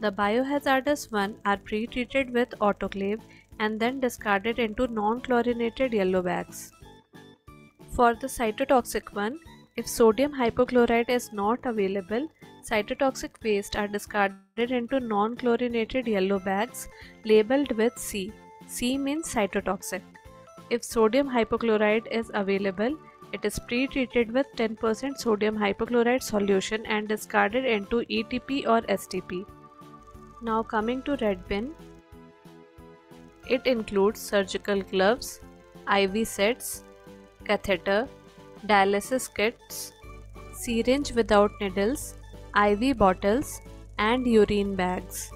The biohazardous one are pre-treated with autoclave and then discarded into non-chlorinated yellow bags. For the cytotoxic one, if sodium hypochlorite is not available, cytotoxic waste are discarded into non-chlorinated yellow bags labeled with C. C means cytotoxic. If sodium hypochlorite is available, it is pre-treated with 10% sodium hypochlorite solution and discarded into ETP or STP. Now coming to red bin, it includes surgical gloves, IV sets, catheter, dialysis kits, syringe without needles, IV bottles, and urine bags.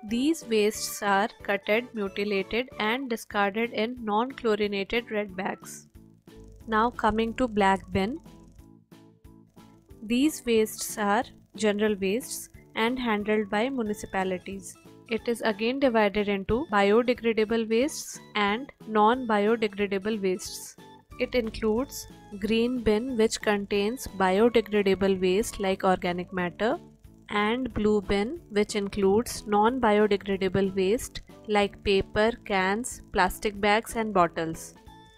These wastes are cutted, mutilated, and discarded in non-chlorinated red bags. Now coming to black bin. These wastes are general wastes and handled by municipalities. It is again divided into biodegradable wastes and non-biodegradable wastes. It includes green bin, which contains biodegradable waste like organic matter, and blue bin, which includes non-biodegradable waste like paper, cans, plastic bags, and bottles.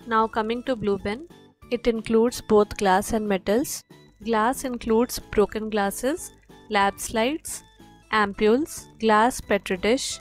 Now coming to blue bin, it includes both glass and metals. Glass includes broken glasses, lab slides, ampules, glass petri dish,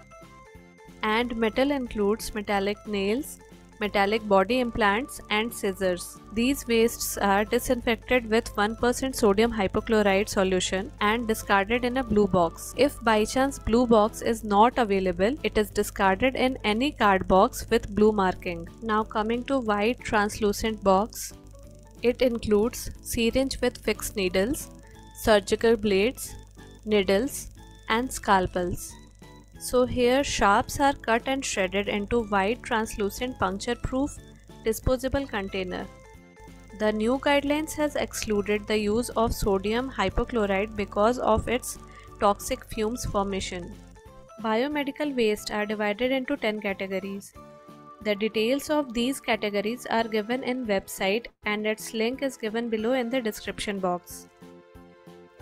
and metal includes metallic nails, metallic body implants, and scissors. These wastes are disinfected with 1% sodium hypochlorite solution and discarded in a blue box. If by chance blue box is not available, it is discarded in any card box with blue marking. Now coming to white translucent box, it includes syringe with fixed needles, surgical blades, needles, and scalpels. So here sharps are cut and shredded into white translucent puncture-proof disposable container. The new guidelines has excluded the use of sodium hypochlorite because of its toxic fumes formation. Biomedical waste are divided into 10 categories. The details of these categories are given in website and its link is given below in the description box.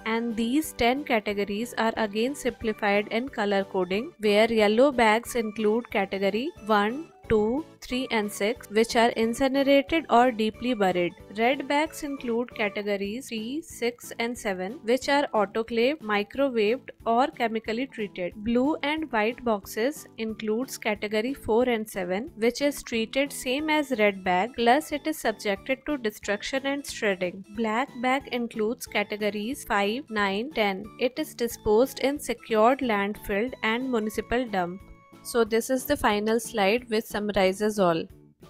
And these 10 categories are again simplified in color coding, where yellow bags include category 1, 2, 3, and 6, which are incinerated or deeply buried. Red bags include categories 3, 6, and 7, which are autoclaved, microwaved, or chemically treated. Blue and white boxes includes category 4 and 7, which is treated same as red bag, plus it is subjected to destruction and shredding. Black bag includes categories 5, 9, 10. It is disposed in secured landfill and municipal dump. So this is the final slide which summarizes all.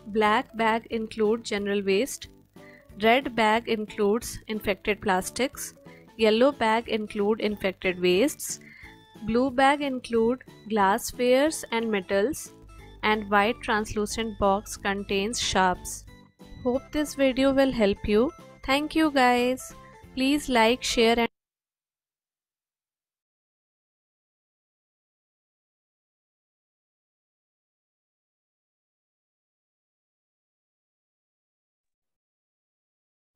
Black bag include general waste. Red bag includes infected plastics. Yellow bag include infected wastes. Blue bag include glasswares and metals. And white translucent box contains sharps. Hope this video will help you. Thank you guys. Please like, share and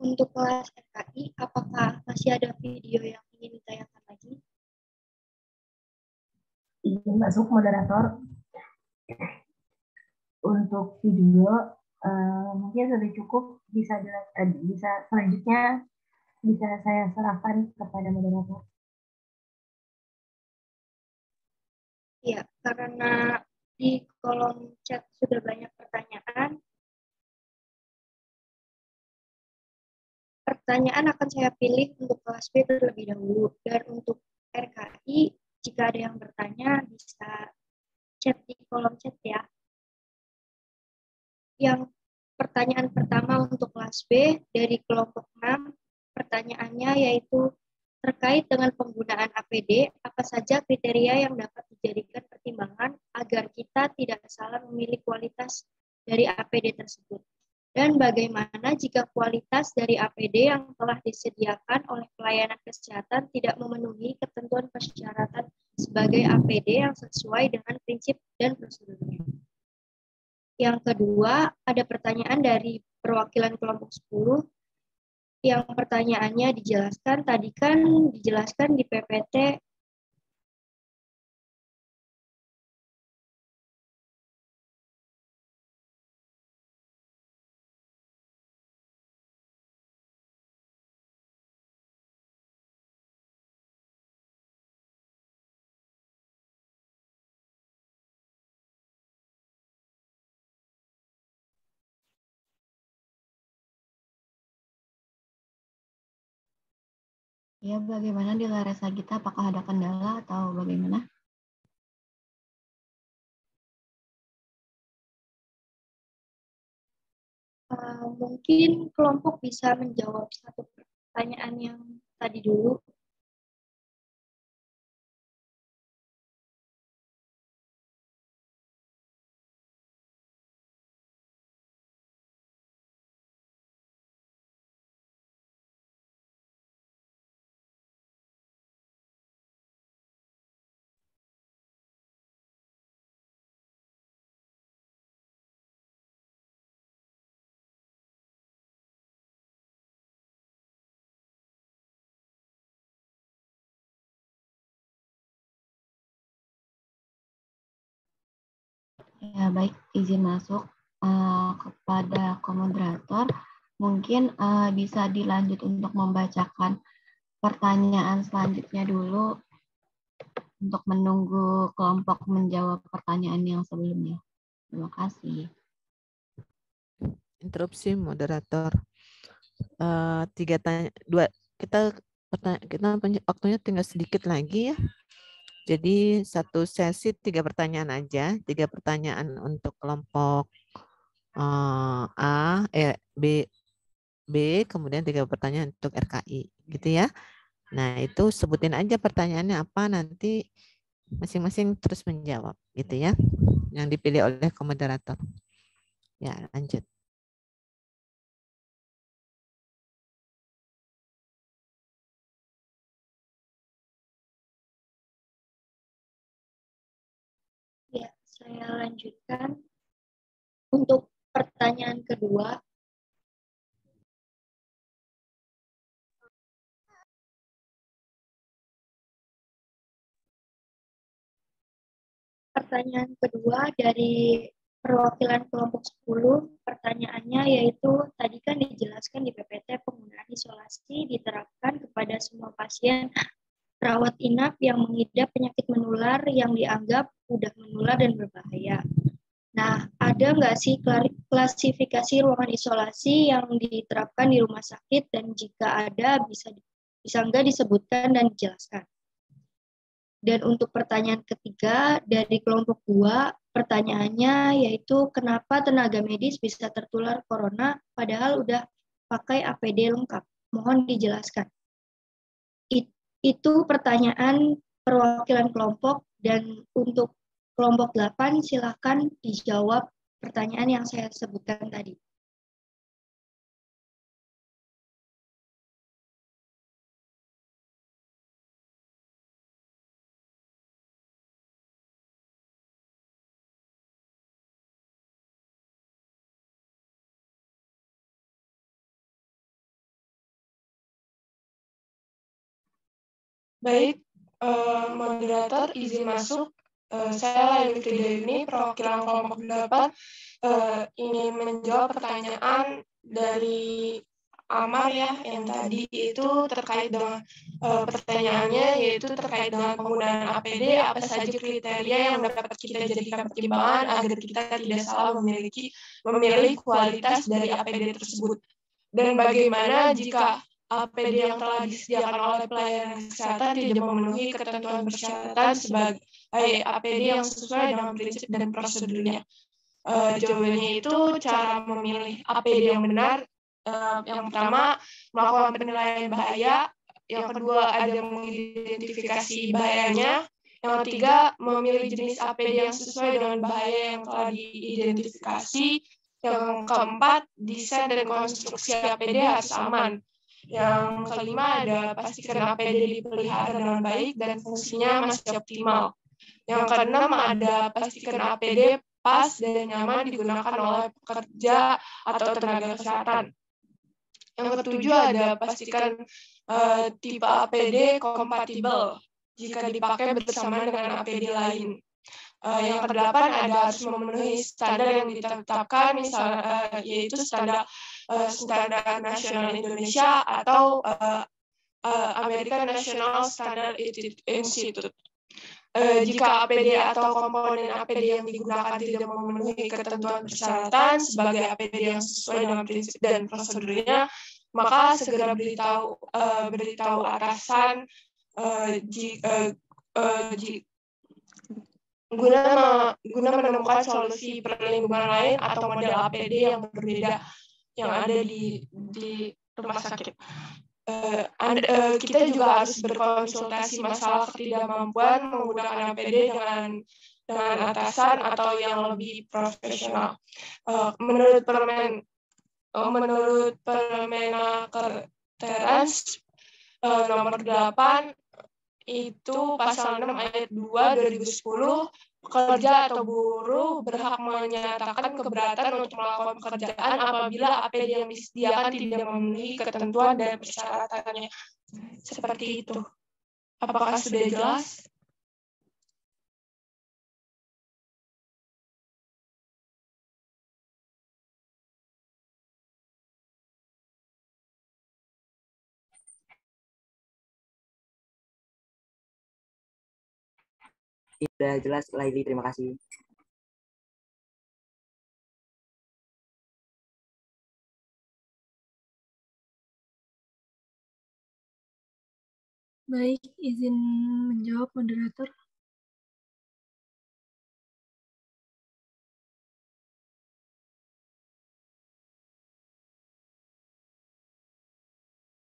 Untuk kelas RKI, apakah masih ada video yang ingin ditayangkan lagi? Izin masuk moderator. Untuk video mungkin sudah cukup, bisa selanjutnya bisa saya serahkan kepada moderator. Ya, karena di kolom chat sudah banyak pertanyaan. Pertanyaan akan saya pilih untuk kelas B terlebih dahulu. Dan untuk RKI, jika ada yang bertanya bisa chat di kolom chat ya. Yang pertanyaan pertama untuk kelas B dari kelompok 6, pertanyaannya yaitu terkait dengan penggunaan APD, apa saja kriteria yang dapat dijadikan pertimbangan agar kita tidak salah memilih kualitas dari APD tersebut? Dan bagaimana jika kualitas dari APD yang telah disediakan oleh pelayanan kesehatan tidak memenuhi ketentuan persyaratan sebagai APD yang sesuai dengan prinsip dan prosedurnya? Yang kedua, ada pertanyaan dari perwakilan kelompok 10. Yang pertanyaannya dijelaskan, tadi kan dijelaskan di PPT Ya, bagaimana di Laresa kita? Apakah ada kendala atau bagaimana? Mungkin kelompok bisa menjawab satu pertanyaan yang tadi dulu. Ya, baik, izin masuk kepada komoderator. Mungkin bisa dilanjut untuk membacakan pertanyaan selanjutnya dulu untuk menunggu kelompok menjawab pertanyaan yang sebelumnya. Terima kasih. Interupsi moderator. Kita waktunya tinggal sedikit lagi ya. Jadi satu sesi 3 pertanyaan aja, 3 pertanyaan untuk kelompok B, kemudian 3 pertanyaan untuk RKI, gitu ya. Nah itu sebutin aja pertanyaannya apa, nanti masing-masing terus menjawab, gitu ya, yang dipilih oleh komoderator. Ya lanjut. Ya, saya lanjutkan. Untuk pertanyaan kedua, dari perwakilan kelompok 10, pertanyaannya yaitu tadi kan dijelaskan di PPT penggunaan isolasi diterapkan kepada semua pasien rawat inap yang mengidap penyakit menular yang dianggap mudah menular dan berbahaya. Nah, ada nggak sih klasifikasi ruangan isolasi yang diterapkan di rumah sakit, dan jika ada bisa nggak disebutkan dan dijelaskan? Dan untuk pertanyaan ketiga dari kelompok 2, pertanyaannya yaitu kenapa tenaga medis bisa tertular corona padahal udah pakai APD lengkap? Mohon dijelaskan. Itu pertanyaan perwakilan kelompok, dan untuk kelompok 8 silakan dijawab pertanyaan yang saya sebutkan tadi. Baik, moderator izin masuk. Saya Laili Fridayuni, perwakilan kelompok 8, ingin menjawab pertanyaan dari Amar ya, yang tadi itu terkait dengan pertanyaannya, yaitu terkait dengan penggunaan APD, apa saja kriteria yang dapat kita jadikan pertimbangan agar kita tidak salah memilih kualitas dari APD tersebut. Dan bagaimana jika APD yang telah disediakan oleh pelayanan kesehatan tidak memenuhi ketentuan persyaratan sebagai APD yang sesuai dengan prinsip dan prosedurnya. Jawabannya itu cara memilih APD yang benar. Yang pertama, melakukan penilaian bahaya. Yang kedua, ada mengidentifikasi bahayanya. Yang ketiga, memilih jenis APD yang sesuai dengan bahaya yang telah diidentifikasi. Yang keempat, desain dan konstruksi APD harus aman. Yang kelima, ada pastikan APD dipelihara dengan baik dan fungsinya masih optimal. Yang keenam, ada pastikan APD pas dan nyaman digunakan oleh pekerja atau tenaga kesehatan. Yang ketujuh, ada pastikan tipe APD kompatibel jika dipakai bersama dengan APD lain. Yang kedelapan, ada harus memenuhi standar yang ditetapkan, misalnya yaitu standar nasional Indonesia atau American National Standard Institute. Jika APD atau komponen APD yang digunakan tidak memenuhi ketentuan persyaratan sebagai APD yang sesuai dengan prinsip dan prosedurnya, maka segera beritahu atasan guna menemukan solusi perlindungan lain atau model APD yang berbeda yang ada di rumah sakit. Kita juga harus berkonsultasi masalah ketidakmampuan menggunakan APD dengan atasan atau yang lebih profesional. Menurut Permenaker Terans nomor 8 itu pasal 6 ayat 2 2010, pekerja atau buruh berhak menyatakan keberatan untuk melakukan pekerjaan apabila APD yang disediakan tidak memenuhi ketentuan dan persyaratannya. Seperti itu. Apakah sudah jelas? Sudah jelas, Laili. Terima kasih. Baik, izin menjawab moderator.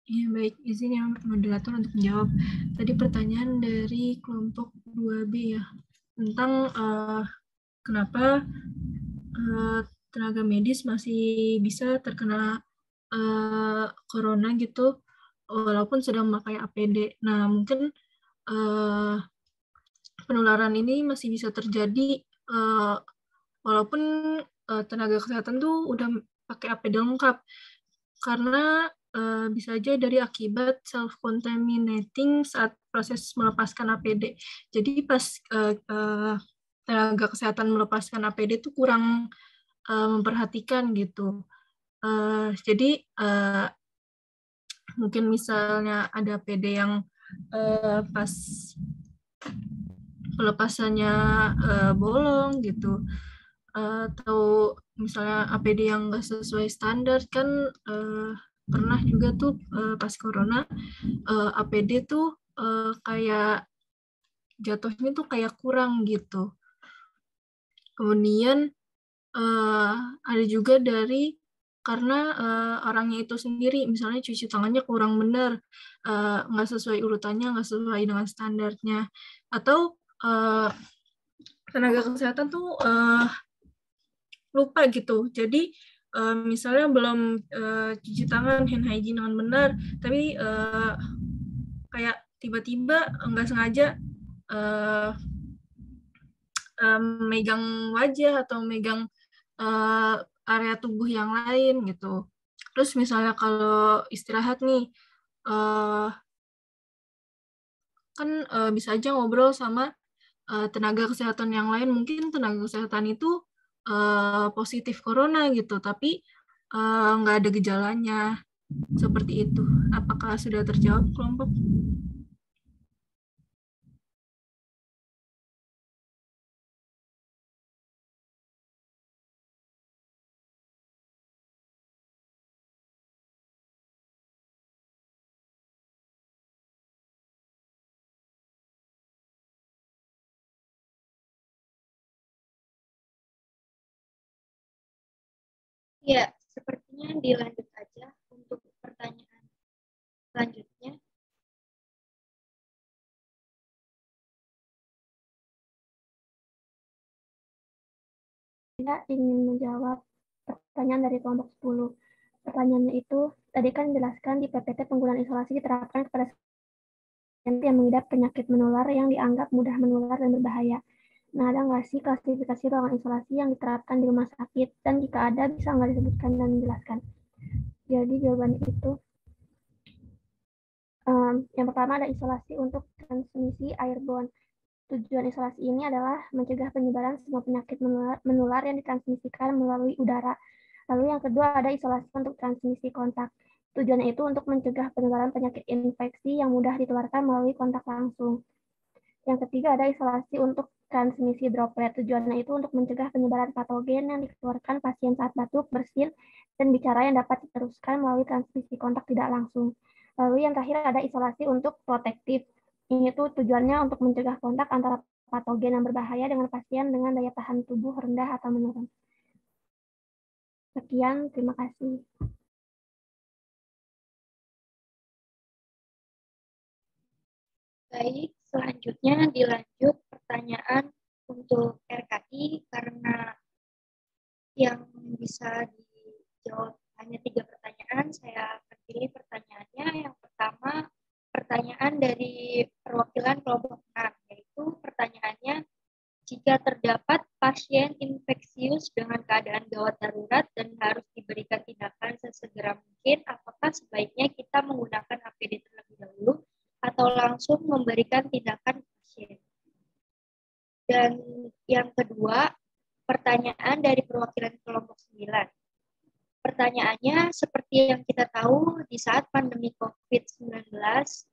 Ya, baik, izin ya moderator untuk menjawab. Tadi pertanyaan dari kelompok 2B ya, tentang kenapa tenaga medis masih bisa terkena corona gitu, walaupun sedang memakai APD. Nah, mungkin penularan ini masih bisa terjadi walaupun tenaga kesehatan tuh udah pakai APD lengkap, karena bisa aja dari akibat self-contaminating saat proses melepaskan APD. Jadi pas tenaga kesehatan melepaskan APD itu kurang memperhatikan gitu. Jadi mungkin misalnya ada APD yang pas pelepasannya bolong gitu, atau misalnya APD yang nggak sesuai standar kan. Pernah juga tuh pas corona APD tuh kayak jatuhnya tuh kayak kurang gitu. Kemudian ada juga dari karena orangnya itu sendiri, misalnya cuci tangannya kurang benar, nggak sesuai urutannya, nggak sesuai dengan standarnya, atau tenaga kesehatan tuh lupa gitu. Jadi misalnya belum cuci tangan, hand hygiene dengan benar, tapi kayak tiba-tiba nggak sengaja megang wajah atau megang area tubuh yang lain gitu. Terus misalnya kalau istirahat nih, kan bisa aja ngobrol sama tenaga kesehatan yang lain. Mungkin tenaga kesehatan itu positif corona gitu, tapi nggak ada gejalanya. Seperti itu. Apakah sudah terjawab kelompok? Ya, sepertinya dilanjut aja untuk pertanyaan selanjutnya. Saya ingin menjawab pertanyaan dari kelompok 10. Pertanyaannya itu, tadi kan dijelaskan di PPT penggunaan isolasi diterapkan kepada yang mengidap penyakit menular yang dianggap mudah menular dan berbahaya. Nah, ada nggak sih klasifikasi ruangan isolasi yang diterapkan di rumah sakit? Dan jika ada, bisa nggak disebutkan dan dijelaskan? Jadi jawabannya itu, yang pertama ada isolasi untuk transmisi airborne. Tujuan isolasi ini adalah mencegah penyebaran semua penyakit menular yang ditransmisikan melalui udara. Lalu yang kedua ada isolasi untuk transmisi kontak. Tujuannya itu untuk mencegah penyebaran penyakit infeksi yang mudah ditularkan melalui kontak langsung. Yang ketiga ada isolasi untuk transmisi droplet. Tujuannya itu untuk mencegah penyebaran patogen yang dikeluarkan pasien saat batuk, bersin, dan bicara yang dapat diteruskan melalui transmisi kontak tidak langsung. Lalu yang terakhir ada isolasi untuk protektif. Ini tuh tujuannya untuk mencegah kontak antara patogen yang berbahaya dengan pasien dengan daya tahan tubuh rendah atau menurun. Sekian, terima kasih. Baik, selanjutnya dilanjut pertanyaan untuk RKI karena yang bisa dijawab hanya 3 pertanyaan. Saya akan pilih pertanyaannya. Yang pertama, pertanyaan dari perwakilan kelompok 6, yaitu pertanyaannya, jika terdapat pasien infeksius dengan keadaan gawat darurat dan harus diberikan tindakan sesegera mungkin, apakah sebaiknya kita menggunakan APD terlebih dahulu atau langsung memberikan tindakan pasien? Dan yang kedua, pertanyaan dari perwakilan kelompok 9. Pertanyaannya, seperti yang kita tahu di saat pandemi COVID-19,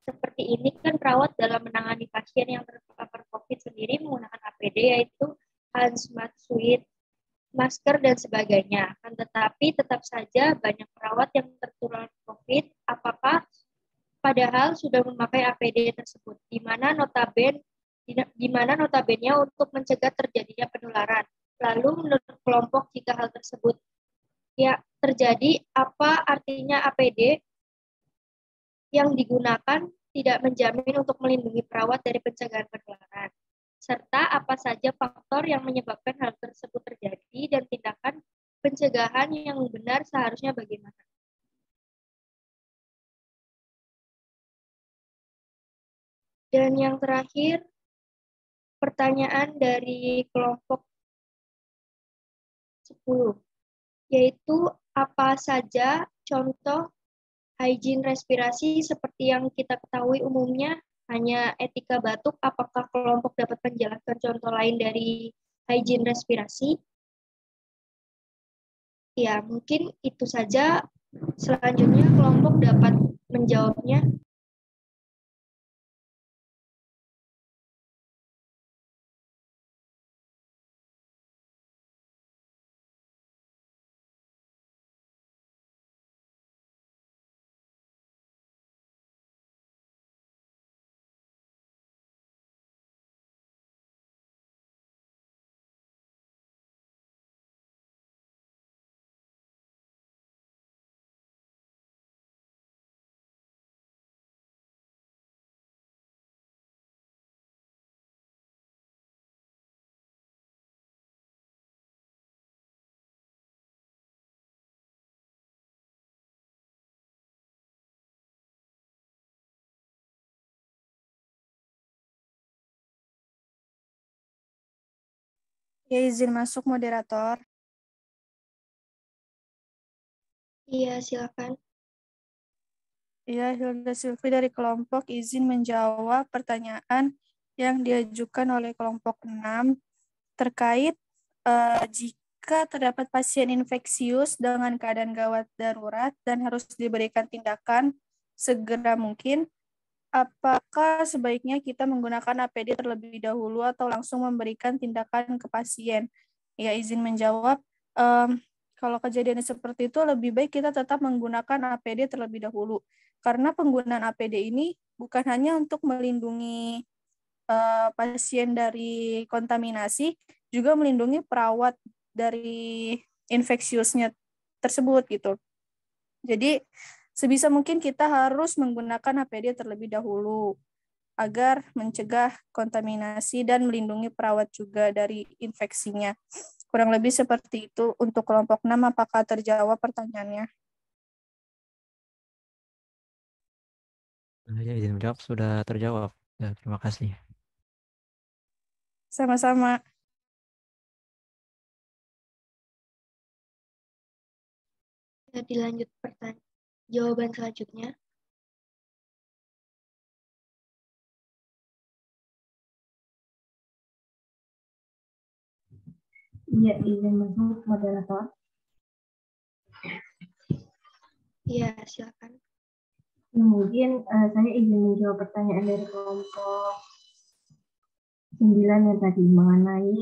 seperti ini kan perawat dalam menangani pasien yang terpapar COVID sendiri menggunakan APD, yaitu hazmat suit, masker, dan sebagainya. Akan tetapi tetap saja banyak perawat yang tertular COVID, apakah padahal sudah memakai APD tersebut, di mana notabene untuk mencegah terjadinya penularan. Lalu menurut kelompok, jika hal tersebut terjadi, apa artinya APD yang digunakan tidak menjamin untuk melindungi perawat dari pencegahan penularan? Serta apa saja faktor yang menyebabkan hal tersebut terjadi dan tindakan pencegahan yang benar seharusnya bagaimana? Dan yang terakhir, pertanyaan dari kelompok 10, yaitu apa saja contoh hygiene respirasi seperti yang kita ketahui umumnya hanya etika batuk, apakah kelompok dapat menjelaskan contoh lain dari hygiene respirasi? Ya, mungkin itu saja. Selanjutnya kelompok dapat menjawabnya. Ya, izin masuk moderator. Iya, silakan. Ya, Hilda Silvi dari kelompok izin menjawab pertanyaan yang diajukan oleh kelompok 6 terkait jika terdapat pasien infeksius dengan keadaan gawat darurat dan harus diberikan tindakan segera mungkin, apakah sebaiknya kita menggunakan APD terlebih dahulu atau langsung memberikan tindakan ke pasien? Ya, izin menjawab, kalau kejadian seperti itu lebih baik kita tetap menggunakan APD terlebih dahulu. Karena penggunaan APD ini bukan hanya untuk melindungi pasien dari kontaminasi, juga melindungi perawat dari infeksiusnya tersebut gitu. Jadi sebisa mungkin kita harus menggunakan APD terlebih dahulu agar mencegah kontaminasi dan melindungi perawat juga dari infeksinya. Kurang lebih seperti itu untuk kelompok 6. Apakah terjawab pertanyaannya? Ya, izin menjawab sudah terjawab. Ya, terima kasih. Sama-sama. Dilanjut jawaban selanjutnya. Iya, izin masuk moderator. Iya, silakan. Ya, mungkin saya izin menjawab pertanyaan dari kelompok 9 yang tadi mengenai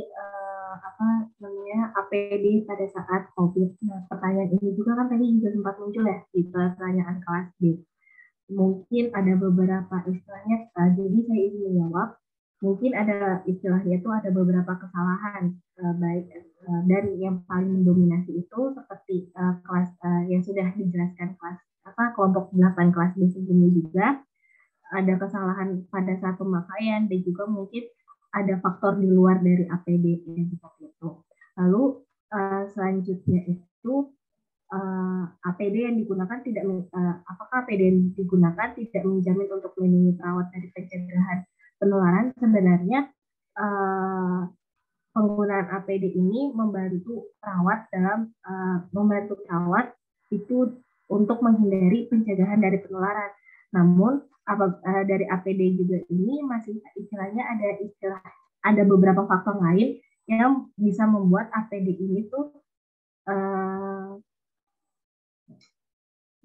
APD pada saat COVID. Nah, pertanyaan ini juga kan tadi juga sempat muncul ya di pertanyaan kelas B. Mungkin ada beberapa istilahnya, jadi saya izin menjawab. Mungkin ada istilahnya itu ada beberapa kesalahan baik dan yang paling mendominasi itu seperti kelas yang sudah dijelaskan kelompok 8 kelas B sebelumnya juga ada kesalahan pada saat pemakaian dan juga mungkin ada faktor di luar dari APD yang seperti itu. Lalu selanjutnya itu APD yang digunakan apakah APD yang digunakan tidak menjamin untuk melindungi perawat dari pencegahan penularan? Sebenarnya penggunaan APD ini membantu perawat itu untuk menghindari pencegahan dari penularan. Namun dari APD juga ini masih istilahnya ada beberapa faktor lain yang bisa membuat APD ini tuh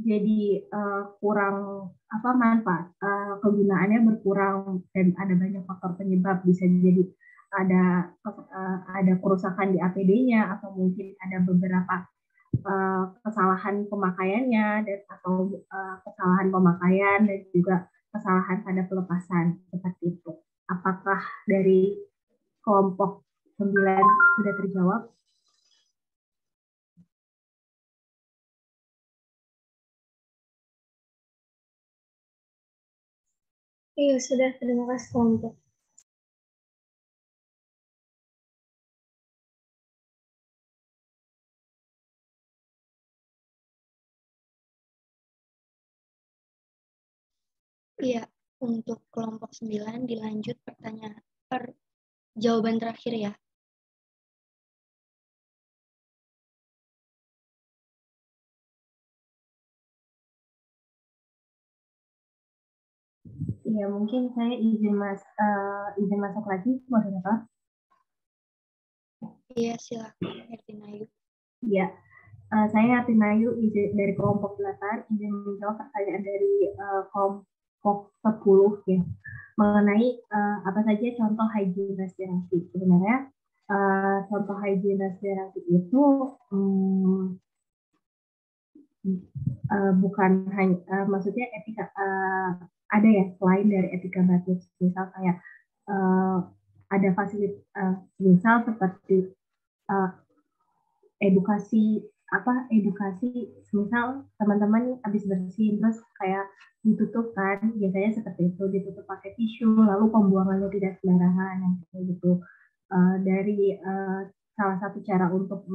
jadi kurang manfaat, kegunaannya berkurang dan ada banyak faktor penyebab. Bisa jadi ada kerusakan di APD-nya atau mungkin ada beberapa kesalahan pemakaiannya atau kesalahan pemakaian dan juga kesalahan pada pelepasan seperti itu. Apakah dari kelompok 9 sudah terjawab? Iya, sudah. Terima kasih kelompok. Iya, untuk kelompok 9 dilanjut jawaban terakhir ya. Iya, mungkin saya izin masuk lagi, moderator. Iya, silakan Hertinayu. Iya, saya Hertinayu dari kelompok 8 izin menjawab pertanyaan dari kelompok 10 ya, mengenai apa saja contoh hygiene respirasi. Sebenarnya contoh hygiene respirasi itu bukan hanya maksudnya etika ada ya, selain dari etika batuk, misal kayak ada fasilitas misal seperti edukasi misal teman-teman habis bersihin terus kayak ditutup kan, biasanya seperti itu, ditutup pakai tisu, lalu pembuangannya tidak sembarangan yang kayak gitu. Dari salah satu cara untuk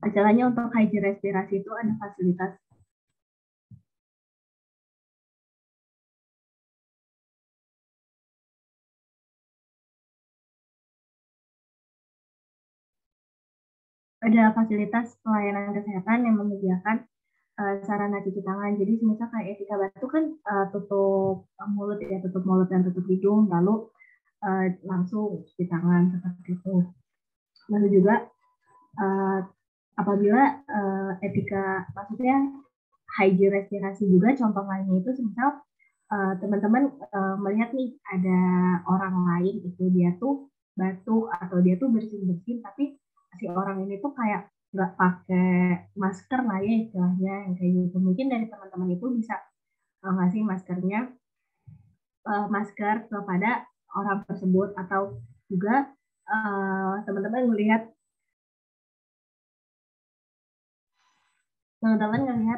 caranya untuk hygiene respirasi itu ada fasilitas pelayanan kesehatan yang menyediakan sarana cuci tangan. Jadi misal kayak etika batuk kan tutup mulut dan tutup hidung, lalu langsung cuci tangan seperti itu. Lalu juga apabila maksudnya hygiene respirasi juga contoh lainnya itu misal teman-teman melihat nih ada orang lain itu dia tuh batuk atau dia tuh bersin-bersin tapi si orang ini tuh kayak nggak pakai masker lah ya istilahnya yang kayak gitu. Mungkin dari teman-teman itu bisa ngasih masker kepada orang tersebut, atau juga teman-teman melihat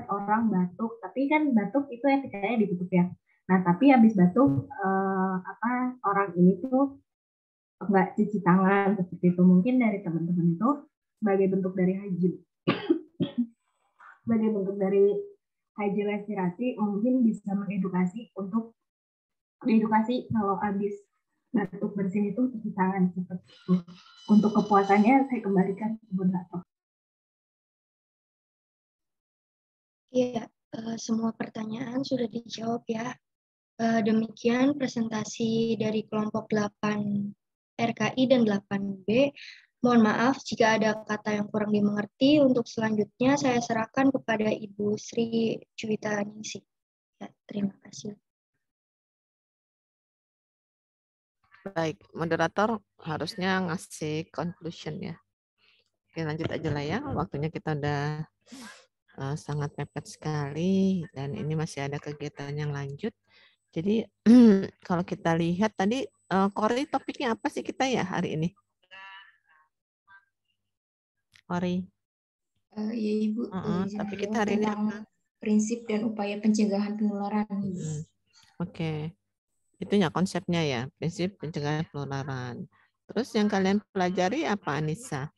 orang batuk, tapi kan batuk itu etikanya ditutup ya. Nah, tapi habis batuk orang ini tuh nggak cuci tangan seperti itu. Mungkin dari teman-teman itu sebagai bentuk dari hygiene respirasi mungkin bisa mengedukasi kalau habis batuk bersin itu cuci tangan seperti itu. Untuk kepuasannya saya kembalikan ke moderator. Iya, semua pertanyaan sudah dijawab ya. Demikian presentasi dari kelompok 8 RKI dan 8B. Mohon maaf jika ada kata yang kurang dimengerti. Untuk selanjutnya saya serahkan kepada Ibu Sri Juwita Ningsih. Ya, terima kasih. Baik, moderator harusnya ngasih conclusion ya. Oke, lanjut aja lah ya. Waktunya kita udah sangat mepet sekali dan ini masih ada kegiatan yang lanjut. Jadi kalau kita lihat tadi, Kori topiknya apa sih kita ya hari ini? Kori. Iya Ibu. Tapi kita hari ini apa? Prinsip dan upaya pencegahan penularan. Oke. Itunya konsepnya ya, prinsip pencegahan penularan. Terus yang kalian pelajari apa, Anissa?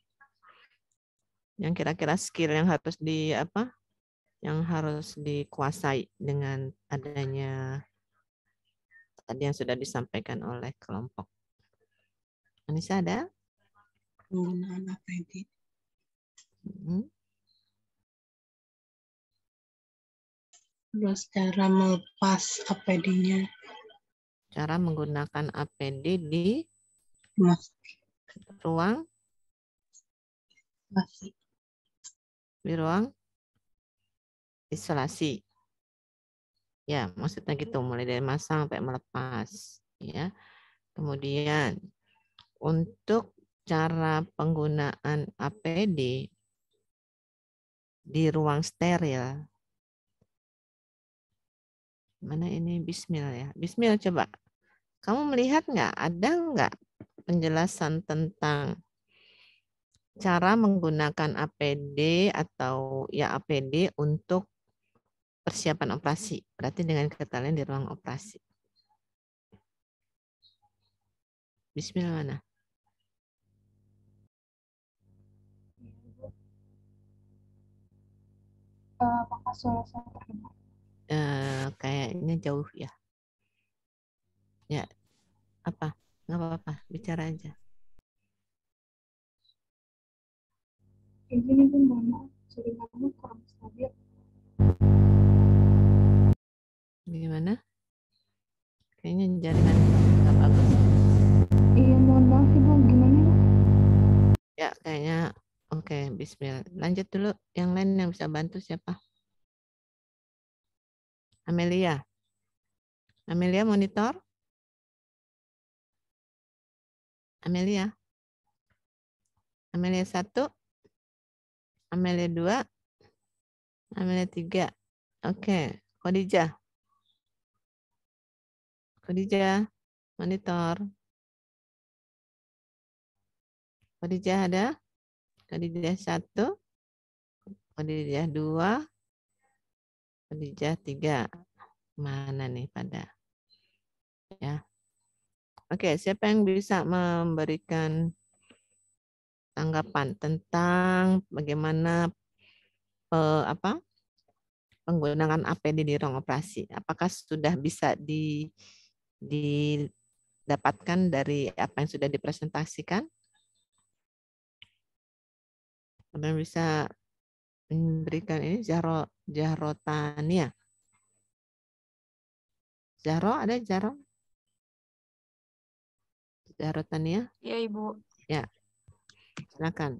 Yang kira-kira skill yang harus yang harus dikuasai dengan adanya tadi yang sudah disampaikan oleh kelompok. Anissa ada? Penggunaan APD. Terus cara melepas APD-nya. Cara menggunakan APD di ruang isolasi. Ya, maksudnya gitu, mulai dari masang sampai melepas. Ya. Kemudian untuk cara penggunaan APD di ruang steril. Mana ini Bismil ya? Bismil coba. Kamu melihat nggak, ada nggak penjelasan tentang cara menggunakan APD atau ya APD untuk persiapan operasi? Berarti dengan kata lain di ruang operasi. Bismillah mana? Apakah suara saya terdengar? Kayaknya jauh ya. Ya, apa? Nggak apa-apa, bicara aja. Ini pun mohon maaf, jaringannya kurang stabil. Gimana? Kayaknya jaringan nggak bagus. Iya, mohon maaf Ibu, gimana ya? Ya, kayaknya oke, bismillah. Lanjut dulu, yang lain yang bisa bantu siapa? Amelia. Amelia monitor? Amelia. Amelia 1, Amelia 2, Amelia 3. Oke, Khadijah. Khadijah, monitor. Khadijah ada? Khadijah 1, Khadijah 2, Khadijah 3. Mana nih pada? Ya. Oke, siapa yang bisa memberikan tanggapan tentang bagaimana penggunaan APD di ruang operasi? Apakah sudah bisa didapatkan dari apa yang sudah dipresentasikan? Ada yang bisa memberikan ini? Zahro Tania. Zahro, ada Zahro? Zahro Tania? Ya, Ibu. Ya, silakan.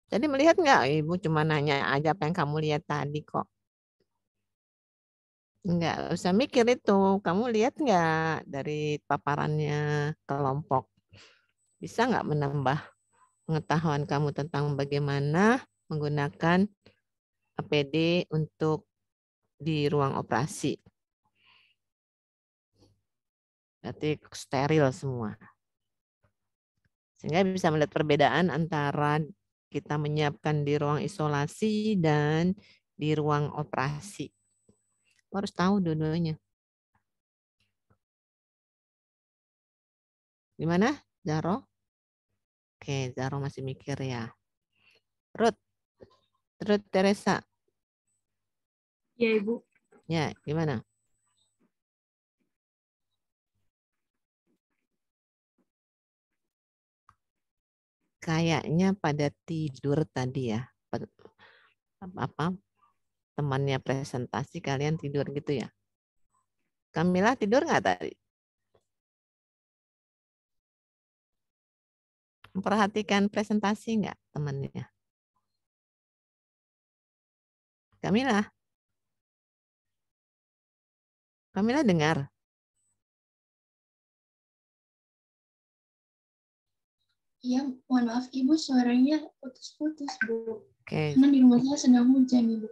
Jadi melihat nggak? Ibu cuma nanya aja apa yang kamu lihat tadi kok. Nggak usah mikir itu. Kamu lihat nggak dari paparannya kelompok? Bisa nggak menambah pengetahuan kamu tentang bagaimana menggunakan APD untuk di ruang operasi? Berarti steril semua. Sehingga bisa melihat perbedaan antara kita menyiapkan di ruang isolasi dan di ruang operasi. Harus tahu dua-duanya. Gimana, Zaro? Oke, Zaro masih mikir ya. Ruth Teresa. Ya, Ibu. Ya, gimana? Kayaknya pada tidur tadi ya. Temannya presentasi kalian tidur gitu ya. Kamila tidur nggak tadi? Memperhatikan presentasi nggak temannya? Kamila dengar? Iya, mohon maaf Ibu, suaranya putus-putus, Bu. Oke. Karena di rumah saya sedang hujan, Ibu.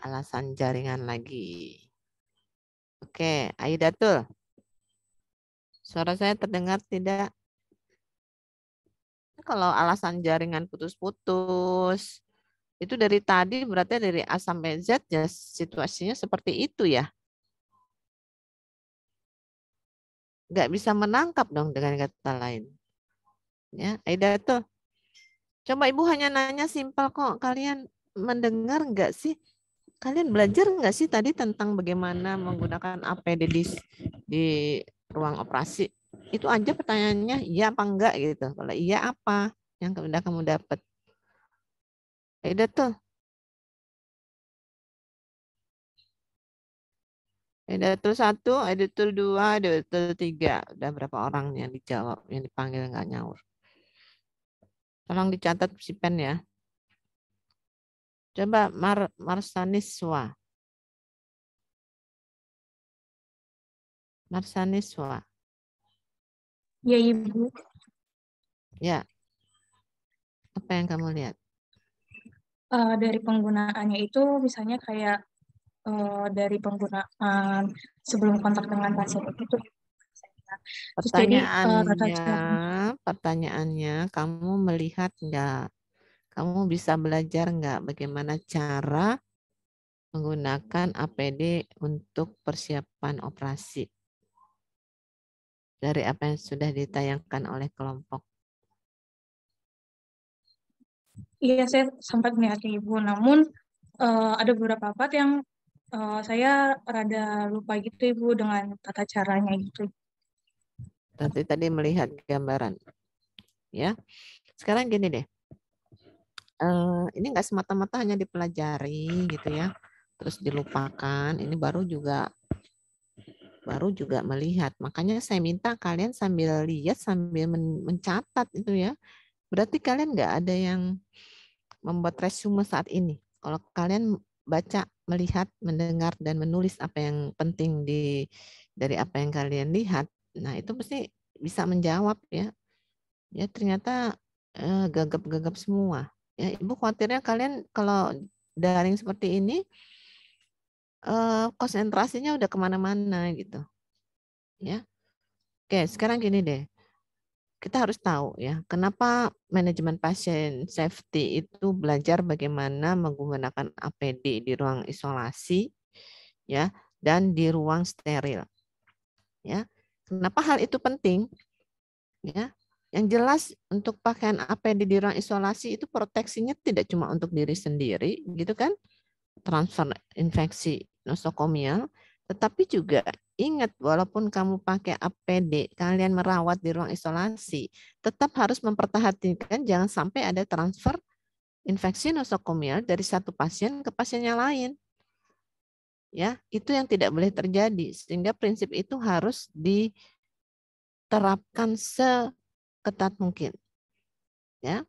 Alasan jaringan lagi. Oke, Aidatul. Suara saya terdengar tidak? Kalau alasan jaringan putus-putus, itu dari tadi berarti dari A sampai Z ya situasinya seperti itu ya. Nggak bisa menangkap dong dengan kata lain. Ya, Aidatul. Coba Ibu hanya nanya simpel kok. Kalian mendengar nggak sih? Kalian belajar nggak sih tadi tentang bagaimana menggunakan APD di ruang operasi? Itu aja pertanyaannya, iya apa enggak gitu. Kalau iya apa yang udah kamu dapat? Aidatul. Aidatul 1, Aidatul 2, Aidatul 3. Udah berapa orang yang dijawab, yang dipanggil nggak nyaur? Tolong dicatat si pen ya. Coba Marsaniswa. Marsaniswa. Ya, Ibu. Ya. Apa yang kamu lihat? Dari penggunaannya itu misalnya kayak dari penggunaan sebelum kontak dengan pasien itu. Terus jadi Pertanyaannya, kamu melihat nggak? Kamu bisa belajar nggak bagaimana cara menggunakan APD untuk persiapan operasi? Dari apa yang sudah ditayangkan oleh kelompok. Iya, saya sempat melihatnya Ibu. Namun ada beberapa part yang saya rada lupa gitu Ibu dengan tata caranya gitu. Tadi melihat gambaran. Ya. Sekarang gini deh. ini nggak semata-mata hanya dipelajari gitu ya, terus dilupakan. Ini baru juga melihat. Makanya saya minta kalian sambil lihat, sambil mencatat itu ya. Berarti kalian nggak ada yang membuat resume saat ini. Kalau kalian baca, melihat, mendengar, dan menulis apa yang penting dari apa yang kalian lihat, nah itu pasti bisa menjawab ya. Ya ternyata gagap-gagap semua. Ya, Ibu khawatirnya kalian kalau daring seperti ini konsentrasinya udah kemana-mana gitu. Ya, oke sekarang gini deh. Kita harus tahu ya, kenapa manajemen pasien safety itu belajar bagaimana menggunakan APD di ruang isolasi ya dan di ruang steril. Ya. Kenapa hal itu penting? Ya. Yang jelas untuk pakaian APD di ruang isolasi itu proteksinya tidak cuma untuk diri sendiri gitu kan? Transfer infeksi nosokomial, tetapi juga ingat, walaupun kamu pakai APD, kalian merawat di ruang isolasi, tetap harus memperhatikan jangan sampai ada transfer infeksi nosokomial dari satu pasien ke pasien yang lain. Ya, itu yang tidak boleh terjadi, sehingga prinsip itu harus diterapkan seketat mungkin. Ya,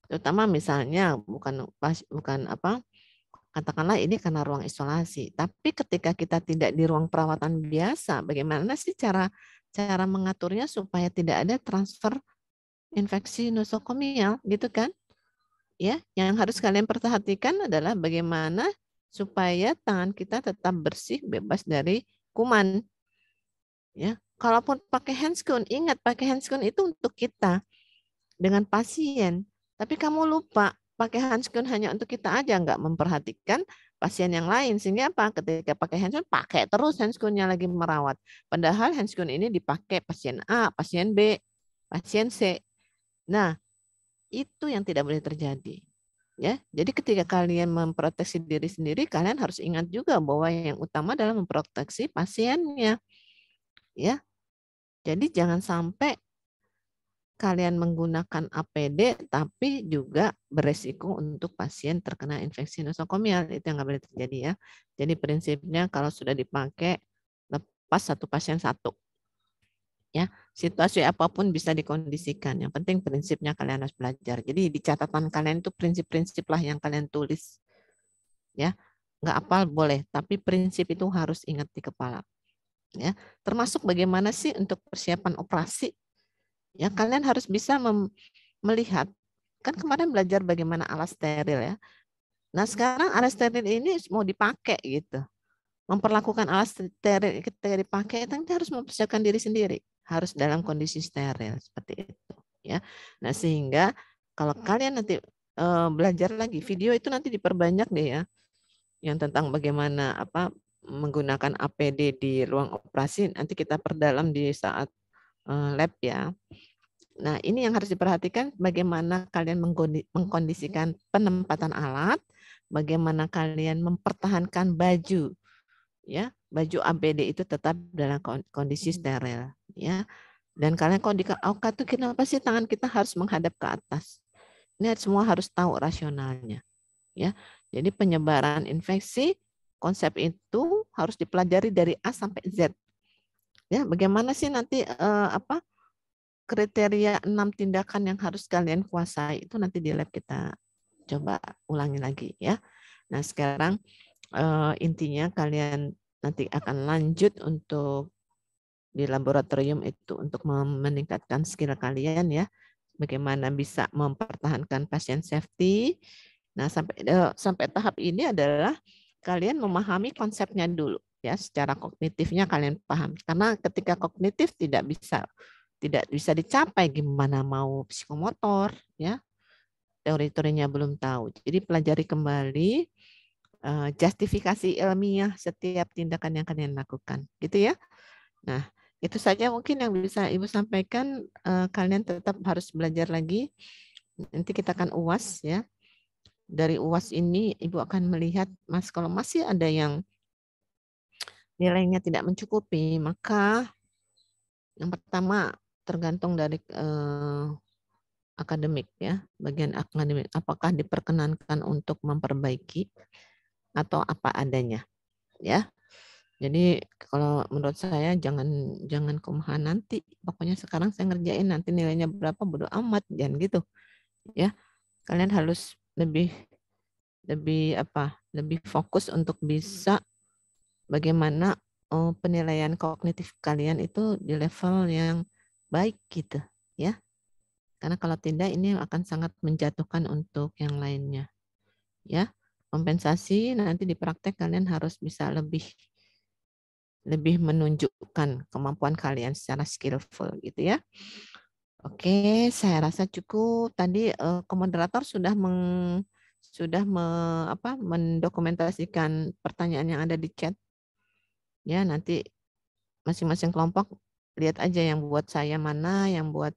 terutama misalnya katakanlah ini karena ruang isolasi. Tapi ketika kita tidak di ruang perawatan biasa, bagaimana sih cara mengaturnya supaya tidak ada transfer infeksi nosokomial gitu kan? Ya, yang harus kalian perhatikan adalah bagaimana supaya tangan kita tetap bersih, bebas dari kuman. Ya, kalaupun pakai handscoon, ingat pakai handscoon itu untuk kita dengan pasien. Tapi kamu lupa pakai handscoon hanya untuk kita aja, nggak memperhatikan pasien yang lain. Sehingga apa? Ketika pakai handscoon, pakai terus handscoonnya lagi merawat. Padahal handscoon ini dipakai pasien A, pasien B, pasien C. Nah, itu yang tidak boleh terjadi. Ya, jadi ketika kalian memproteksi diri sendiri, kalian harus ingat juga bahwa yang utama adalah memproteksi pasiennya. Ya, jadi jangan sampai kalian menggunakan APD tapi juga beresiko untuk pasien terkena infeksi nosokomial. Itu yang nggak boleh terjadi ya. Jadi prinsipnya kalau sudah dipakai, lepas satu pasien satu. Ya, situasi apapun bisa dikondisikan. Yang penting prinsipnya kalian harus belajar. Jadi di catatan kalian itu prinsip-prinsip lah yang kalian tulis. Ya, nggak apal boleh, tapi prinsip itu harus ingat di kepala. Ya, termasuk bagaimana sih untuk persiapan operasi. Ya, kalian harus bisa melihat, kan kemarin belajar bagaimana alat steril ya. Nah sekarang alat steril ini mau dipakai gitu. Memperlakukan alat steril ketika dipakai, kita harus mempersiapkan diri sendiri. Harus dalam kondisi steril seperti itu. Ya. Nah sehingga kalau kalian nanti belajar lagi, video itu nanti diperbanyak deh ya. Yang tentang bagaimana menggunakan APD di ruang operasi, nanti kita perdalam di saat lab ya. Nah, ini yang harus diperhatikan bagaimana kalian mengkondisikan penempatan alat, bagaimana kalian mempertahankan baju. Ya, baju APD itu tetap dalam kondisi steril, ya. Dan kalian kalau di AOK itu kenapa sih tangan kita harus menghadap ke atas? Ini semua harus tahu rasionalnya, ya. Jadi penyebaran infeksi, konsep itu harus dipelajari dari A sampai Z. Ya, bagaimana sih nanti kriteria 6 tindakan yang harus kalian kuasai itu nanti di lab kita coba ulangi lagi ya. Nah sekarang intinya kalian nanti akan lanjut untuk di laboratorium itu untuk meningkatkan skill kalian ya. Bagaimana bisa mempertahankan pasien safety. Nah sampai tahap ini adalah kalian memahami konsepnya dulu ya, secara kognitifnya kalian paham. Karena ketika kognitif tidak bisa dicapai, gimana mau psikomotor ya, teori-teorinya belum tahu. Jadi pelajari kembali justifikasi ilmiah setiap tindakan yang kalian lakukan gitu ya. Nah itu saja mungkin yang bisa Ibu sampaikan. Kalian tetap harus belajar lagi, nanti kita akan UAS ya. Dari UAS ini Ibu akan melihat kalau masih ada yang nilainya tidak mencukupi, maka yang pertama tergantung dari akademik ya, bagian akademik. Apakah diperkenankan untuk memperbaiki atau apa adanya, ya. Jadi kalau menurut saya jangan kumaha nanti. Pokoknya sekarang saya ngerjain, nanti nilainya berapa bodo amat, jangan gitu. Ya. Kalian harus lebih fokus untuk bisa bagaimana penilaian kognitif kalian itu di level yang baik gitu, ya. Karena kalau tidak ini akan sangat menjatuhkan untuk yang lainnya. Ya. Kompensasi nanti di praktek kalian harus bisa lebih menunjukkan kemampuan kalian secara skillful gitu ya. Oke, saya rasa cukup. Tadi komoderator sudah mendokumentasikan pertanyaan yang ada di chat. Ya, nanti masing-masing kelompok lihat aja yang buat saya mana, yang buat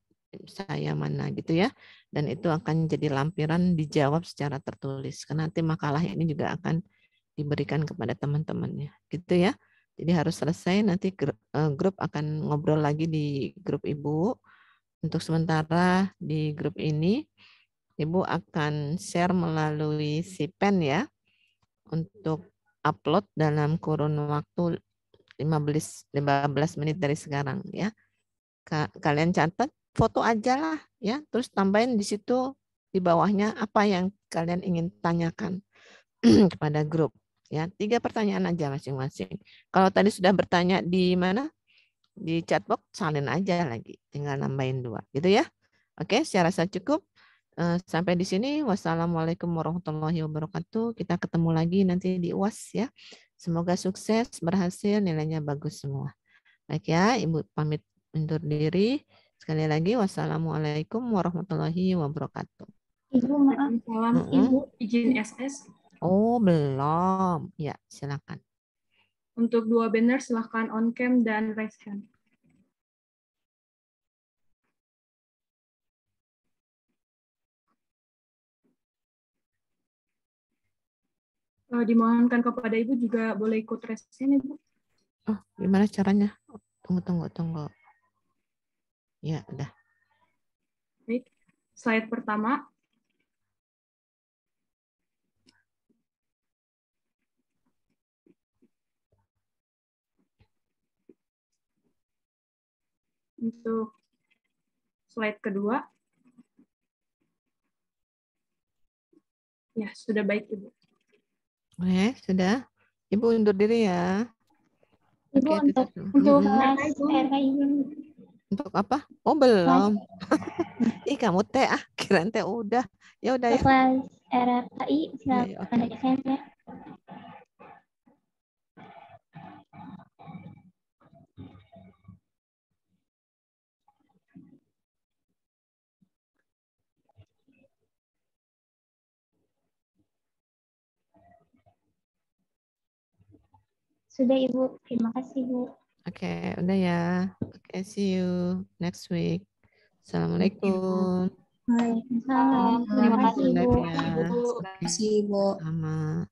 saya mana gitu ya. Dan itu akan jadi lampiran dijawab secara tertulis. Karena nanti makalah ini juga akan diberikan kepada teman-temannya gitu ya. Jadi harus selesai, nanti grup akan ngobrol lagi di grup Ibu. Untuk sementara di grup ini, Ibu akan share melalui si pen ya, untuk upload dalam kurun waktu 15 menit dari sekarang ya. Kalian catat, foto aja lah ya, terus tambahin di situ di bawahnya apa yang kalian ingin tanyakan kepada grup. Ya, 3 pertanyaan aja masing-masing. Kalau tadi sudah bertanya di mana? Di chatbox, salin aja lagi. Tinggal nambahin 2. Gitu ya. Oke, saya rasa cukup. Sampai di sini. Wassalamualaikum warahmatullahi wabarakatuh. Kita ketemu lagi nanti di UAS ya. Semoga sukses, berhasil, nilainya bagus semua. Baik ya, Ibu pamit undur diri. Sekali lagi, wassalamualaikum warahmatullahi wabarakatuh. Ibu, maaf. Ibu, izin SS. Oh, belum. Ya, silakan. Untuk 2 banner, silakan on cam dan raise hand. Dimohonkan kepada Ibu juga boleh ikut raise hand, Ibu. Oh, gimana caranya? Tunggu. Ya, udah. Baik. Slide pertama. Untuk slide kedua. Ya, sudah baik, Ibu. Sudah. Ibu undur diri ya. Ibu, untuk RKI. Untuk apa? Oh, belum. Ih, kamu teh kirain teh udah. Ya udah ya. Kelas RKI silakan raise hand ya. Sudah, Ibu. Terima kasih, Bu. Oke, udah ya. Oke, see you next week. Assalamualaikum. Waalaikumsalam. Terima kasih, Bu. Terima kasih, Bu. Sama.